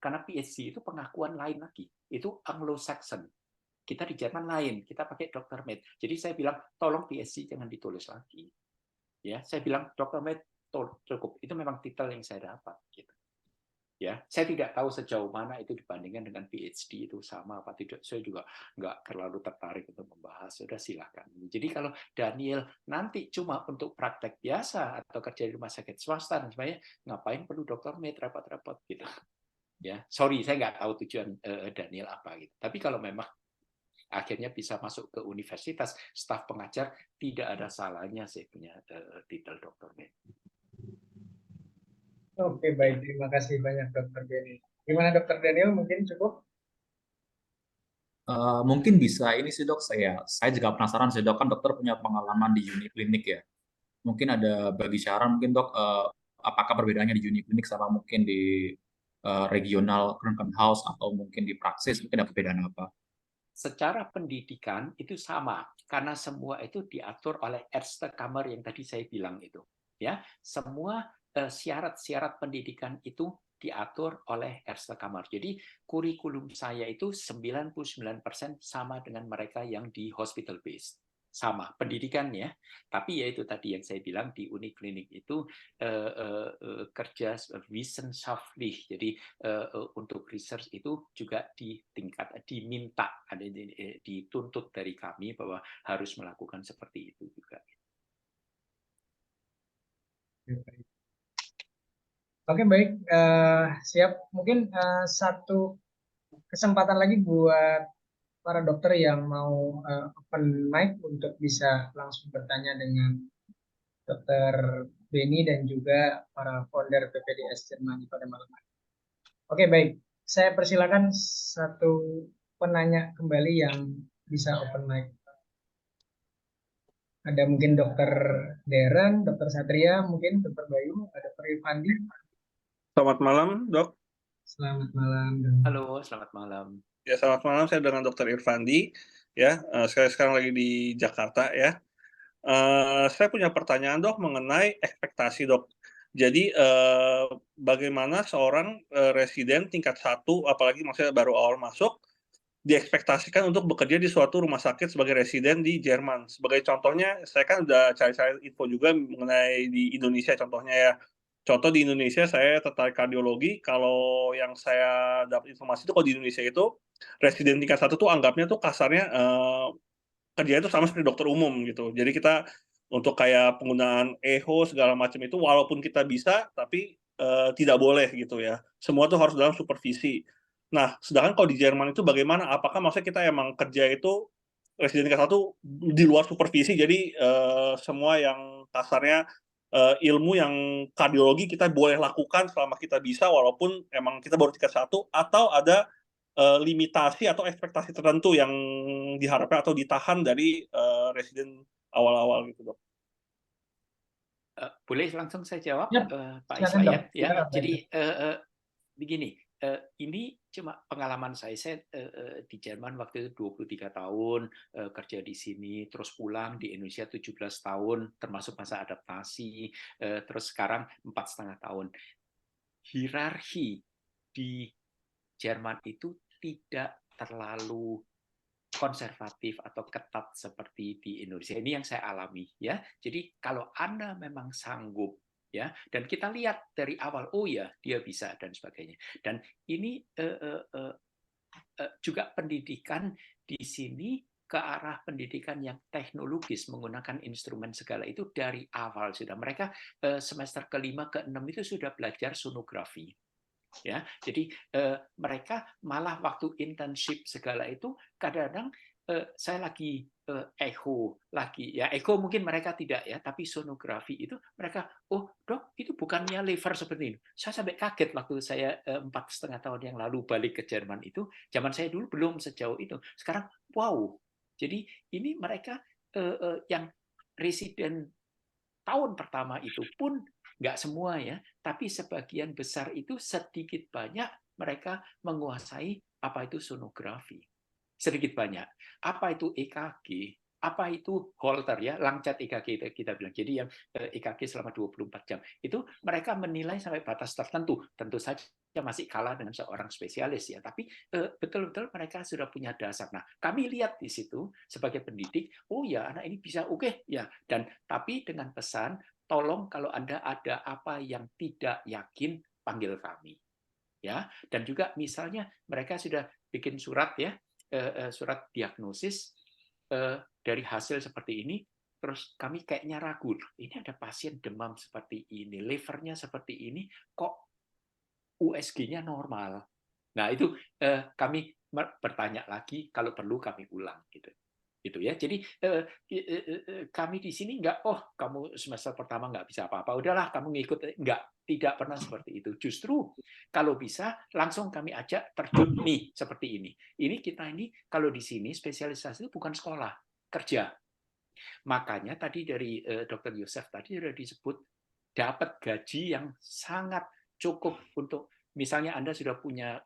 Karena PhD itu pengakuan lain lagi. Itu Anglo-Saxon. Kita di Jerman lain, kita pakai Dr. Med. Jadi saya bilang, tolong PhD jangan ditulis lagi. Ya, saya bilang Dr. Med cukup. Itu memang titel yang saya dapat. Gitu. Ya, saya tidak tahu sejauh mana itu dibandingkan dengan PhD itu sama apa tidak. Saya juga nggak terlalu tertarik untuk membahas. Sudah silakan. Jadi kalau Daniel nanti cuma untuk praktek biasa atau kerja di rumah sakit swasta dan sebagainya, ngapain perlu dokter med repot-repot gitu. Ya, sorry saya nggak tahu tujuan Daniel apa gitu. Tapi kalau memang akhirnya bisa masuk ke universitas, staf pengajar, tidak ada salahnya saya punya titel dokter med. Oke, baik. Terima kasih banyak Dokter Benny. Gimana Dokter Daniel? Mungkin cukup? Mungkin bisa ini sih dok, saya juga penasaran sih dok, kan dokter punya pengalaman di uniklinik ya. Mungkin ada bagi saran mungkin dok, apakah perbedaannya di uniklinik sama mungkin di regional Cranken House atau mungkin di praksis, mungkin ada perbedaan apa? Secara pendidikan itu sama karena semua itu diatur oleh Ärztekammer yang tadi saya bilang itu, ya. Semua syarat-syarat pendidikan itu diatur oleh Ärztekammer. Jadi kurikulum saya itu 99% sama dengan mereka yang di hospital based. Sama pendidikannya, tapi ya itu tadi yang saya bilang di uniklinik itu kerja wissenschaftlich, jadi untuk research itu juga diminta, dituntut dari kami bahwa harus melakukan seperti itu juga. Oke, baik. Siap. Mungkin satu kesempatan lagi buat para dokter yang mau open mic untuk bisa langsung bertanya dengan Dokter Benny dan juga para founder PPDS Jerman pada malam hari. Oke, baik. Saya persilakan satu penanya kembali yang bisa open mic. Ada mungkin Dokter Deren, Dokter Satria, mungkin Dokter Bayu, ada Dokter Irfandi. Selamat malam, Dok. Selamat malam. Halo, selamat malam. Ya, selamat malam. Saya dengan Dokter Irfandi. Ya, saya sekarang lagi di Jakarta ya. Saya punya pertanyaan dok mengenai ekspektasi dok. Jadi bagaimana seorang residen tingkat 1, apalagi maksudnya baru awal masuk, diekspektasikan untuk bekerja di suatu rumah sakit sebagai residen di Jerman. Sebagai contohnya, saya kan udah cari-cari info juga mengenai di Indonesia contohnya ya. Contoh di Indonesia saya tertarik kardiologi, kalau yang saya dapat informasi itu kalau di Indonesia itu residen tingkat 1 tuh anggapnya tuh kasarnya kerjanya itu sama seperti dokter umum gitu. Jadi kita untuk kayak penggunaan echo segala macam itu walaupun kita bisa tapi tidak boleh gitu ya. Semua tuh harus dalam supervisi. Nah, sedangkan kalau di Jerman itu bagaimana? Apakah maksudnya kita emang kerja itu residen tingkat 1 di luar supervisi, jadi semua yang kasarnya ilmu yang kardiologi kita boleh lakukan selama kita bisa walaupun emang kita baru tingkat 1, atau ada limitasi atau ekspektasi tertentu yang diharapkan atau ditahan dari residen awal-awal gitu dok. Boleh langsung saya jawab, Ya, Pak silakan, Iswayan? Dok. Ya, Silakan, jadi begini, ini cuma pengalaman saya di Jerman waktu itu 23 tahun kerja di sini, terus pulang di Indonesia 17 tahun, termasuk masa adaptasi, terus sekarang 4,5 tahun. Hierarki di Jerman itu tidak terlalu konservatif atau ketat seperti di Indonesia. Ini yang saya alami ya. Jadi kalau Anda memang sanggup ya, dan kita lihat dari awal, oh ya dia bisa dan sebagainya. Dan ini juga pendidikan di sini ke arah pendidikan yang teknologis menggunakan instrumen segala itu dari awal sudah. Mereka semester ke-5 ke-6 itu sudah belajar sonografi. Ya, jadi mereka malah waktu internship segala itu kadang-kadang saya lagi echo lagi ya, echo mungkin mereka tidak ya, tapi sonografi itu mereka, oh dok itu bukannya lever seperti ini. Saya sampai kaget waktu saya 4,5 tahun yang lalu balik ke Jerman itu, zaman saya dulu belum sejauh itu. Sekarang wow, jadi ini mereka yang residen tahun pertama itu pun nggak semua ya, tapi sebagian besar itu sedikit banyak mereka menguasai apa itu sonografi. Sedikit banyak. Apa itu EKG? Apa itu Holter ya, Langcat EKG kita bilang. Jadi yang EKG selama 24 jam. Itu mereka menilai sampai batas tertentu. Tentu saja masih kalah dengan seorang spesialis ya, tapi betul-betul mereka sudah punya dasar. Nah, kami lihat di situ sebagai pendidik, oh ya anak ini bisa oke ya, dan tapi dengan pesan tolong kalau Anda ada apa yang tidak yakin, panggil kami. ya. Dan juga misalnya mereka sudah bikin surat ya, surat diagnosis dari hasil seperti ini, terus kami kayaknya ragu, ini ada pasien demam seperti ini, livernya seperti ini, kok USG-nya normal. Nah, itu kami bertanya lagi, kalau perlu kami ulang gitu. Gitu ya. Jadi kami di sini nggak, oh kamu semester pertama nggak bisa apa-apa, udahlah kamu ngikut, nggak, tidak pernah seperti itu. Justru kalau bisa langsung kami ajak terjun nih seperti ini. Ini kita ini kalau di sini spesialisasi itu bukan sekolah, kerja. Makanya tadi dari Dr. Yosef tadi sudah disebut dapat gaji yang sangat cukup untuk misalnya Anda sudah punya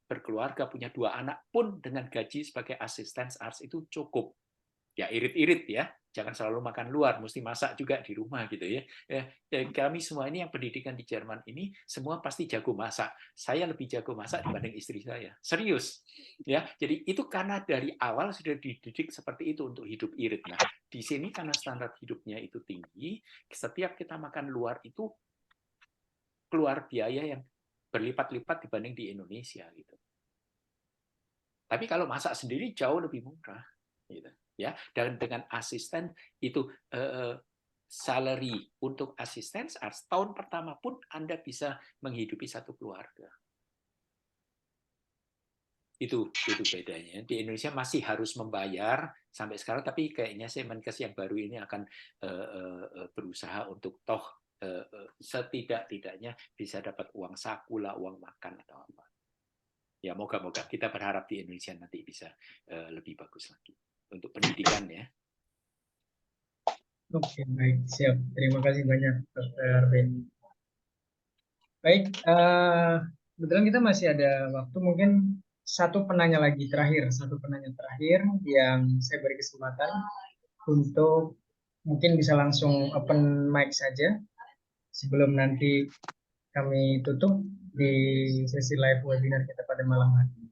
berkeluarga, punya 2 anak pun dengan gaji sebagai asisten ars itu cukup. Ya irit-irit ya, jangan selalu makan luar, mesti masak juga di rumah gitu ya. Kami semua ini yang pendidikan di Jerman ini semua pasti jago masak. Saya lebih jago masak dibanding istri saya. Serius. Ya, jadi itu karena dari awal sudah dididik seperti itu untuk hidup irit. Nah, di sini karena standar hidupnya itu tinggi, setiap kita makan luar itu keluar biaya yang berlipat-lipat dibanding di Indonesia gitu. Tapi kalau masak sendiri jauh lebih murah gitu. Ya, dan dengan asisten itu salary untuk asisten tahun pertama pun Anda bisa menghidupi satu keluarga. Itu bedanya. Di Indonesia masih harus membayar sampai sekarang, tapi kayaknya Menkes yang baru ini akan berusaha untuk toh setidak-tidaknya bisa dapat uang saku lah, uang makan atau apa. Ya moga-moga kita berharap di Indonesia nanti bisa lebih bagus lagi untuk pendidikan ya. Oke, baik, siap. Terima kasih banyak, Dr. Benny. Baik, kebetulan kita masih ada waktu, mungkin satu penanya terakhir yang saya beri kesempatan untuk mungkin bisa langsung open mic saja sebelum nanti kami tutup di sesi live webinar kita pada malam hari ini.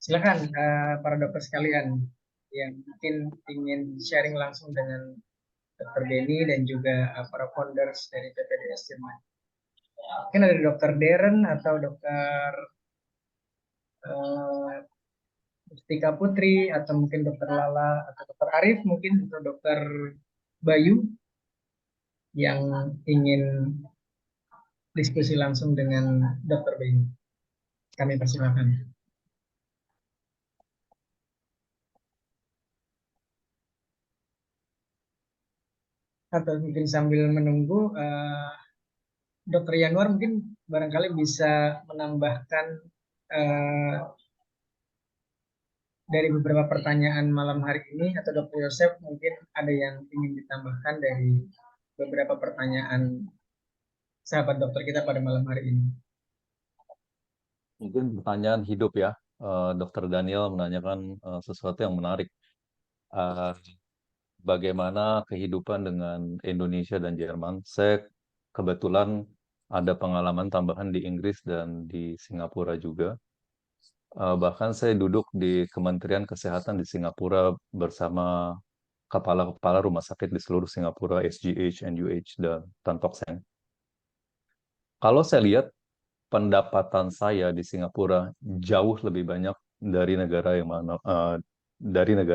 Silakan para dokter sekalian yang mungkin ingin sharing langsung dengan Dr. Benny dan juga para founders dari PPDS Jerman. Mungkin ada Dr. Darren atau Dr. Mustika Putri atau mungkin Dr. Lala atau Dr. Arif mungkin atau Dr. Bayu yang ingin diskusi langsung dengan Dr. Benny. Kami persilakan. Atau mungkin sambil menunggu, Dr. Yanuar mungkin barangkali bisa menambahkan dari beberapa pertanyaan malam hari ini, atau Dr. Yosef mungkin ada yang ingin ditambahkan dari beberapa pertanyaan sahabat dokter kita pada malam hari ini. Mungkin pertanyaan hidup ya. Dr. Daniel menanyakan sesuatu yang menarik. Bagaimana kehidupan dengan Indonesia dan Jerman? Saya kebetulan ada pengalaman tambahan di Inggris dan di Singapura juga. Bahkan saya duduk di Kementerian Kesehatan di Singapura bersama kepala-kepala rumah sakit di seluruh Singapura, SGH, NUH, dan Tan Tock Seng. Kalau saya lihat pendapatan saya di Singapura jauh lebih banyak dari negara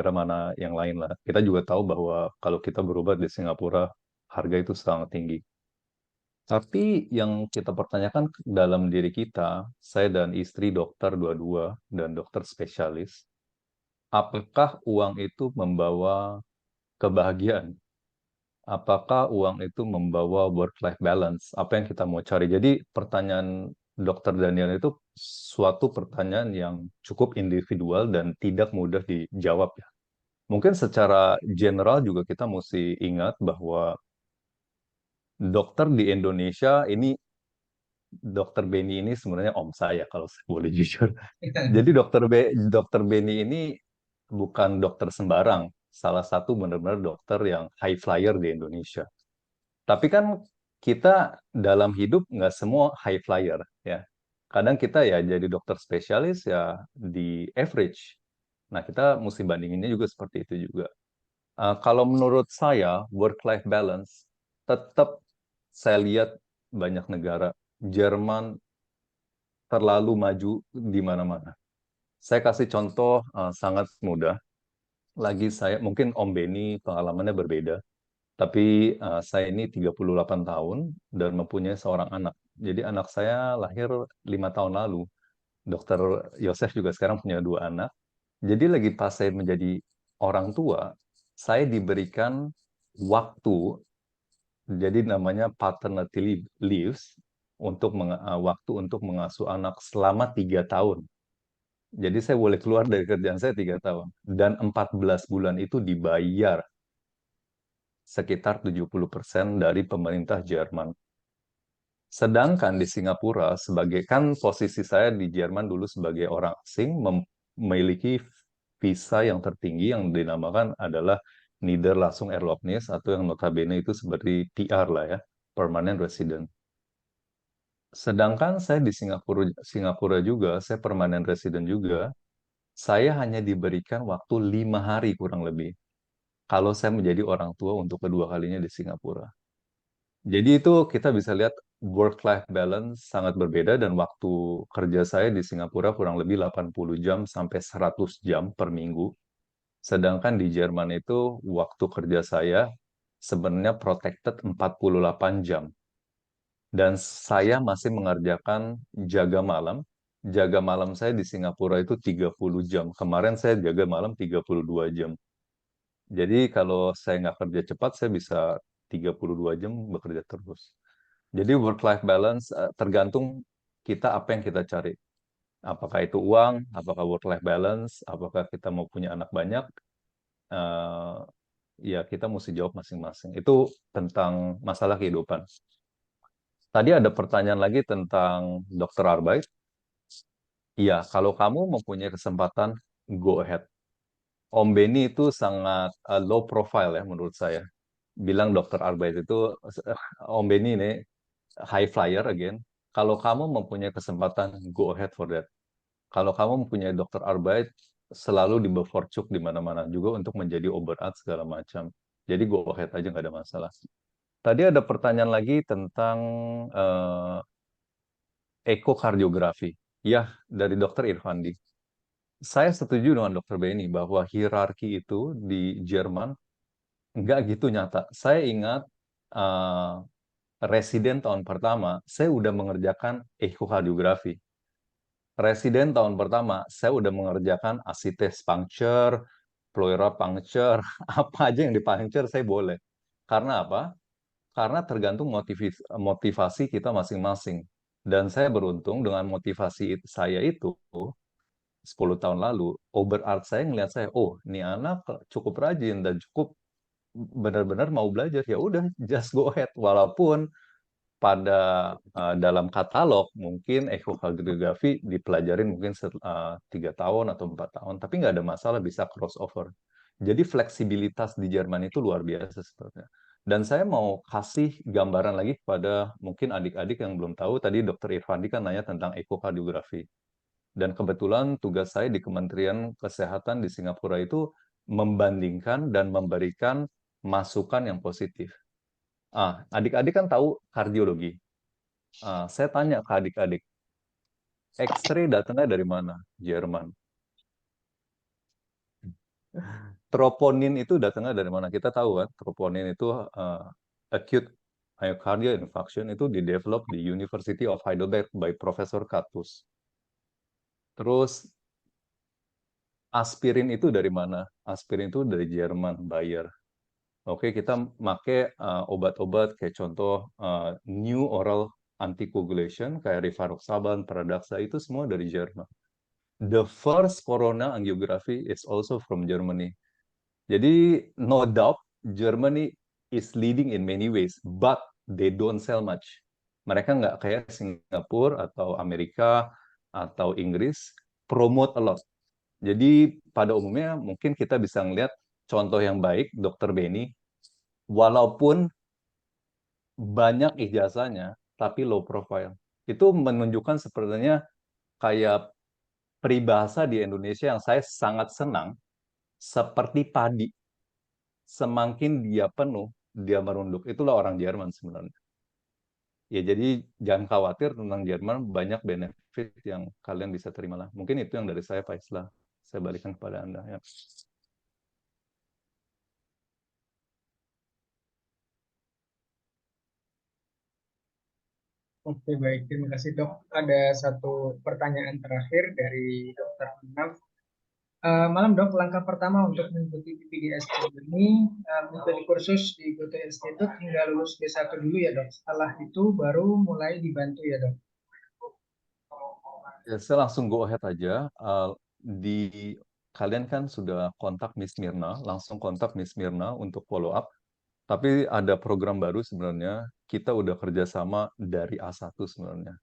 mana yang lain lah. Kita juga tahu bahwa kalau kita berobat di Singapura harga itu sangat tinggi. Tapi yang kita pertanyakan dalam diri kita, saya dan istri dokter dua-dua dan dokter spesialis, apakah uang itu membawa kebahagiaan? Apakah uang itu membawa work-life balance? Apa yang kita mau cari? Jadi pertanyaan Dr. Daniel itu suatu pertanyaan yang cukup individual dan tidak mudah dijawab ya. Mungkin secara general juga kita mesti ingat bahwa dokter di Indonesia ini, Dr. Benny ini sebenarnya om saya kalau saya boleh jujur. Jadi Dr. Benny ini bukan dokter sembarang, salah satu benar-benar dokter yang high flyer di Indonesia. Tapi kan kita dalam hidup nggak semua high flyer ya. Kadang kita ya jadi dokter spesialis ya di average. Nah kita mesti bandinginnya juga seperti itu juga. Kalau menurut saya work-life balance tetap saya lihat banyak negara. Jerman terlalu maju di mana-mana. Saya kasih contoh sangat mudah. Lagi saya, mungkin Om Beni pengalamannya berbeda, tapi saya ini 38 tahun dan mempunyai seorang anak. Jadi anak saya lahir 5 tahun lalu. Dokter Yosef juga sekarang punya 2 anak. Jadi lagi pas saya menjadi orang tua, saya diberikan waktu, jadi namanya paternity leaves, waktu untuk mengasuh anak selama 3 tahun. Jadi saya boleh keluar dari kerjaan saya 3 tahun. Dan 14 bulan itu dibayar sekitar 70% dari pemerintah Jerman. Sedangkan di Singapura, kan posisi saya di Jerman dulu sebagai orang asing, memiliki visa yang tertinggi yang dinamakan adalah Niederlassung-Erlaubnis, atau yang notabene itu seperti PR lah ya, Permanent Resident. Sedangkan saya di Singapura juga, saya permanent resident juga, saya hanya diberikan waktu 5 hari kurang lebih. Kalau saya menjadi orang tua untuk kedua kalinya di Singapura. Jadi itu kita bisa lihat work-life balance sangat berbeda, dan waktu kerja saya di Singapura kurang lebih 80 jam sampai 100 jam per minggu. Sedangkan di Jerman itu waktu kerja saya sebenarnya protected 48 jam. Dan saya masih mengerjakan jaga malam. Jaga malam saya di Singapura itu 30 jam. Kemarin saya jaga malam 32 jam. Jadi kalau saya nggak kerja cepat, saya bisa 32 jam bekerja terus. Jadi work-life balance tergantung kita apa yang kita cari. Apakah itu uang, apakah work-life balance, apakah kita mau punya anak banyak, eh, ya kita mesti jawab masing-masing. Itu tentang masalah kehidupan. Tadi ada pertanyaan lagi tentang dokter Arbeit. Iya, kalau kamu mempunyai kesempatan, go ahead. Om Beni itu sangat low profile ya menurut saya. Bilang dokter Arbeit itu, Om Beni ini high flyer again. Kalau kamu mempunyai kesempatan, go ahead for that. Kalau kamu mempunyai dokter Arbeit, selalu di bevorcuk di mana-mana juga untuk menjadi Oberarzt segala macam. Jadi go ahead aja, nggak ada masalah. Tadi ada pertanyaan lagi tentang ekokardiografi. Ya, dari dokter Irfandi. Saya setuju dengan dokter Beni bahwa hierarki itu di Jerman nggak gitu nyata. Saya ingat residen tahun pertama, saya udah mengerjakan ekokardiografi. Residen tahun pertama, saya udah mengerjakan asites puncture, pleura puncture, apa aja yang dipuncture saya boleh. Karena apa? Karena tergantung motivasi kita masing-masing. Dan saya beruntung dengan motivasi saya itu, 10 tahun lalu, Oberarzt saya ngelihat saya, oh, ini anak cukup rajin dan cukup benar-benar mau belajar. Ya udah, just go ahead. Walaupun pada dalam katalog mungkin ekokardiografi dipelajarin mungkin 3 tahun atau 4 tahun, tapi nggak ada masalah, bisa crossover. Jadi fleksibilitas di Jerman itu luar biasa sebenarnya. Dan saya mau kasih gambaran lagi kepada mungkin adik-adik yang belum tahu. Tadi Dokter Irfandi kan nanya tentang ekokardiografi. Dan kebetulan tugas saya di Kementerian Kesehatan di Singapura itu membandingkan dan memberikan masukan yang positif. Adik-adik kan tahu kardiologi. Saya tanya ke adik-adik, X-ray datangnya dari mana? Jerman. Troponin itu datangnya dari mana? Kita tahu kan, troponin itu acute myocardial infarction itu didevelop di University of Heidelberg by Profesor Katus. Terus aspirin itu dari mana? Aspirin itu dari Jerman, Bayer. Oke, kita pakai obat-obat kayak contoh new oral anticoagulation kayak rivaroxaban, Pradaxa, itu semua dari Jerman. The first corona angiography is also from Germany. Jadi no doubt Germany is leading in many ways, but they don't sell much. Mereka nggak kayak Singapura atau Amerika atau Inggris promote a lot. Jadi pada umumnya mungkin kita bisa ngelihat contoh yang baik, Dr. Beni, walaupun banyak ijazahnya, tapi low profile. Itu menunjukkan sepertinya kayak peribahasa di Indonesia yang saya sangat senang, seperti padi. Semakin dia penuh, dia merunduk. Itulah orang Jerman sebenarnya. Ya, jadi jangan khawatir tentang Jerman, banyak benefit yang kalian bisa terima lah. Mungkin itu yang dari saya, Pak Islah. Saya balikan kepada Anda. Ya. Oke, baik. Terima kasih, Dok. Ada satu pertanyaan terakhir dari Dokter Naf. Malam, Dok. Langkah pertama untuk mengikuti PPDS ini, mengikuti kursus di Goethe Institute hingga lulus D1 dulu ya, Dok. Setelah itu baru mulai dibantu ya, Dok. Ya, saya langsung go ahead aja. Di kalian kan sudah kontak Miss Mirna, langsung kontak Miss Mirna untuk follow up. Tapi ada program baru sebenarnya. Kita udah kerjasama dari A1 sebenarnya.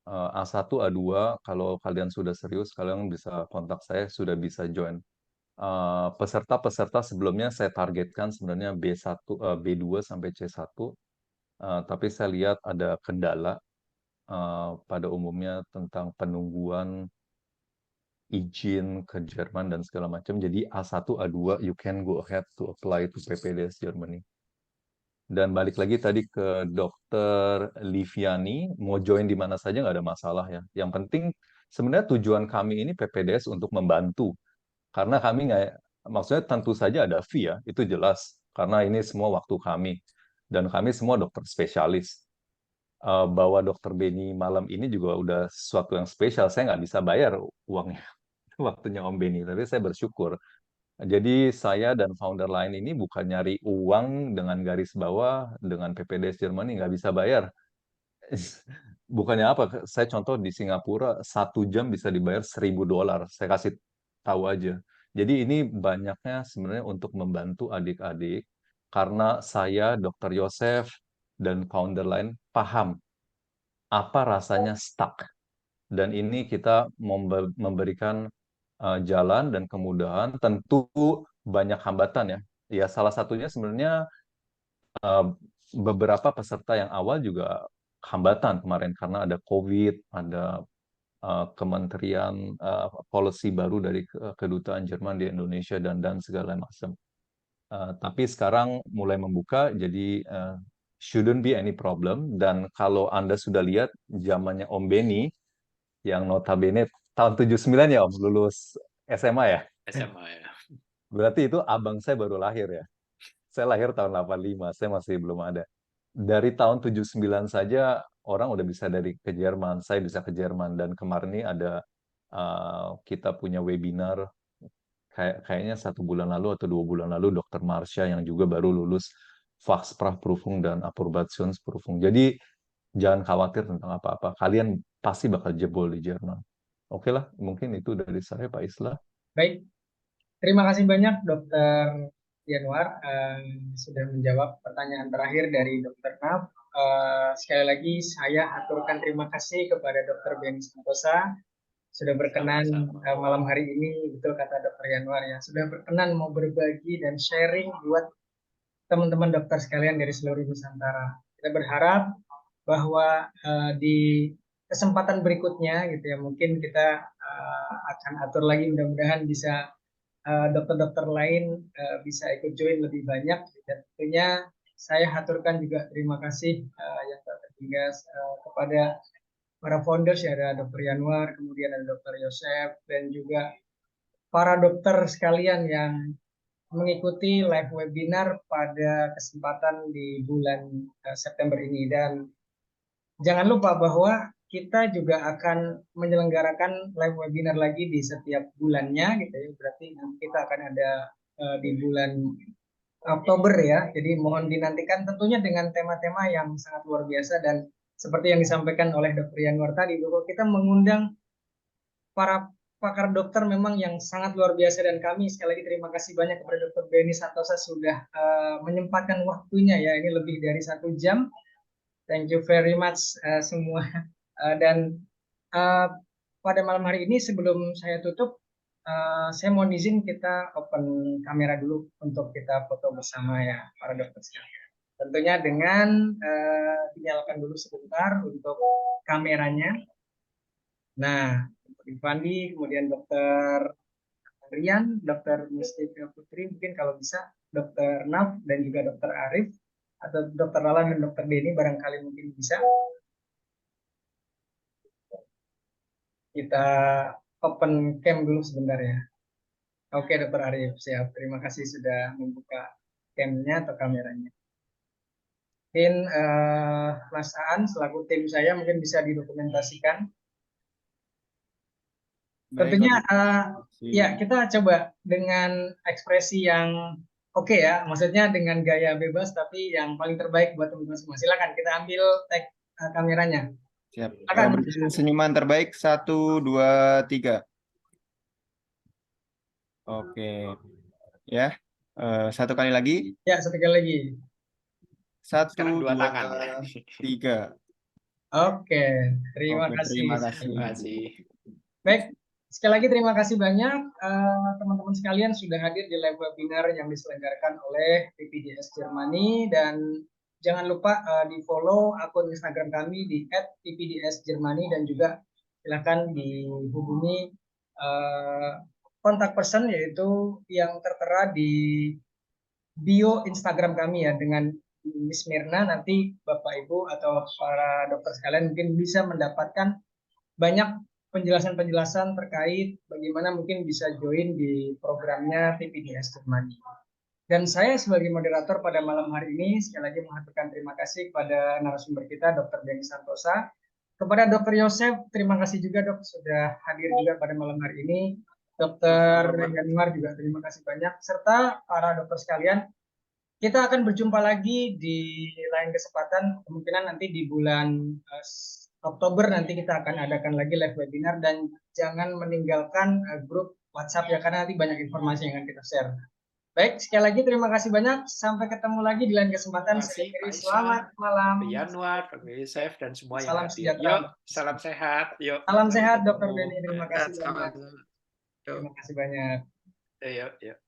A1, A2, kalau kalian sudah serius, kalian bisa kontak saya, sudah bisa join. Peserta-peserta sebelumnya saya targetkan sebenarnya B1, B2 sampai C1. Tapi saya lihat ada kendala pada umumnya tentang penungguan izin ke Jerman dan segala macam. Jadi A1, A2, you can go ahead to apply to PPDS Germany. Dan balik lagi tadi ke Dokter Liviani, mau join di mana saja nggak ada masalah ya. Yang penting sebenarnya tujuan kami ini PPDS untuk membantu. Karena kami nggak, maksudnya tentu saja ada fee ya, itu jelas. Karena ini semua waktu kami. Dan kami semua dokter spesialis. Bawa Dokter Beni malam ini juga udah sesuatu yang spesial. Saya nggak bisa bayar uangnya waktunya Om Beni, tapi saya bersyukur. Jadi saya dan founder lain ini bukan nyari uang dengan garis bawah, dengan PPDS Germany nggak bisa bayar. Bukannya apa, saya contoh di Singapura 1 jam bisa dibayar $1.000. Saya kasih tahu aja. Jadi ini banyaknya sebenarnya untuk membantu adik-adik karena saya, Dr. Yosef, dan founder lain paham apa rasanya stuck. Dan ini kita memberikan jalan dan kemudahan, tentu banyak hambatan ya. Ya, salah satunya sebenarnya eh, beberapa peserta yang awal juga hambatan kemarin karena ada COVID, ada kementerian policy baru dari kedutaan Jerman di Indonesia dan segala macam. Tapi sekarang mulai membuka, jadi shouldn't be any problem. Dan kalau Anda sudah lihat zamannya Om Beni, yang notabene tahun 79 ya Om, lulus SMA ya. SMA ya. Berarti itu abang saya baru lahir ya. Saya lahir tahun 85, saya masih belum ada. Dari tahun 79 saja orang udah bisa ke Jerman, saya bisa ke Jerman. Dan kemarin ini ada kita punya webinar kayaknya 1 bulan lalu atau 2 bulan lalu Dokter Marsha yang juga baru lulus Fachsprachprüfung dan Approbationsprüfung. Jadi jangan khawatir tentang apa-apa. Kalian pasti bakal jebol di Jerman. Oke lah, mungkin itu dari saya Pak Islah. Baik, terima kasih banyak Dokter Yanuar sudah menjawab pertanyaan terakhir dari Dokter Naf. Sekali lagi saya aturkan terima kasih kepada Dokter Beni Santosa sudah berkenan Sama-sama. malam hari ini, betul kata Dokter Yanuar ya, sudah berkenan mau berbagi dan sharing buat teman-teman dokter sekalian dari seluruh Nusantara. Kita berharap bahwa di kesempatan berikutnya gitu ya, mungkin kita akan atur lagi, mudah-mudahan bisa dokter-dokter lain bisa ikut join lebih banyak. Dan tentunya saya haturkan juga terima kasih yang tak terhingga kepada para founders ya, ada Dr. Yanuar, kemudian ada Dr. Yosef, dan juga para dokter sekalian yang mengikuti live webinar pada kesempatan di bulan September ini. Dan jangan lupa bahwa kita juga akan menyelenggarakan live webinar lagi di setiap bulannya gitu ya. Berarti nanti kita akan ada di bulan Oktober ya. Jadi mohon dinantikan tentunya dengan tema-tema yang sangat luar biasa, dan seperti yang disampaikan oleh Dr. Yanuar tadi bahwa kita mengundang para pakar dokter memang yang sangat luar biasa, dan kami sekali lagi terima kasih banyak kepada Dr. Beni Santosa sudah menyempatkan waktunya ya, ini lebih dari 1 jam. Thank you very much semua. Dan pada malam hari ini sebelum saya tutup, saya mohon izin kita open kamera dulu untuk kita foto bersama ya para dokter sekalian. Tentunya dengan dinyalakan dulu sebentar untuk kameranya. Nah, Dr. Irfandi, kemudian Dr. Rian, Dr. Mustika Putri, mungkin kalau bisa Dr. Naf dan juga Dr. Arif. atau Dokter Lala dan Dokter Denny barangkali mungkin bisa kita open cam dulu sebentar ya. Oke, Dokter Arif, siap. Terima kasih sudah membuka cam-nya atau kameranya. Mungkin Mas Aan selaku tim saya mungkin bisa didokumentasikan. Tentunya ya kita coba dengan ekspresi yang oke ya, maksudnya dengan gaya bebas tapi yang paling terbaik buat teman-teman semua. Silakan kita ambil tag kameranya. Siap. Silakan. Berikan senyuman terbaik 1, 2, 3. Oke. Ya. Satu kali lagi. Ya, satu kali lagi. 1, Sekarang 2, dua tangan ya. 3. Oke, terima Oke, kasih. terima kasih. Terima kasih. Baik, sekali lagi terima kasih banyak teman-teman sekalian sudah hadir di live webinar yang diselenggarakan oleh PPDS Germany, dan jangan lupa di follow akun Instagram kami di @ppds_germany, dan juga silakan dihubungi kontak person yaitu yang tertera di bio Instagram kami ya, dengan Miss Mirna. Nanti Bapak Ibu atau para dokter sekalian mungkin bisa mendapatkan banyak penjelasan-penjelasan terkait bagaimana mungkin bisa join di programnya PPDS Germany. Dan saya sebagai moderator pada malam hari ini sekali lagi mengaturkan terima kasih kepada narasumber kita Dr. Benny Santosa, kepada Dr. Yosef, terima kasih juga Dok sudah hadir juga pada malam hari ini. Dr. Yanuar juga terima kasih banyak, serta para dokter sekalian. Kita akan berjumpa lagi di lain kesempatan, kemungkinan nanti di bulan Oktober nanti kita akan adakan lagi live webinar, dan jangan meninggalkan grup WhatsApp ya, karena nanti banyak informasi yang akan kita share. Baik, sekali lagi terima kasih banyak. Sampai ketemu lagi di lain kesempatan. Terima kasih, Pak Selamat malam. Pak Yanuar, Pak Yosef, dan semua yang Salam hadir. sejahtera. Yuk, salam sehat. Yuk. Salam sampai sehat, ketemu. Dr. Benny. Terima kasih banyak. Selamat. Terima kasih banyak. Yuk, yuk.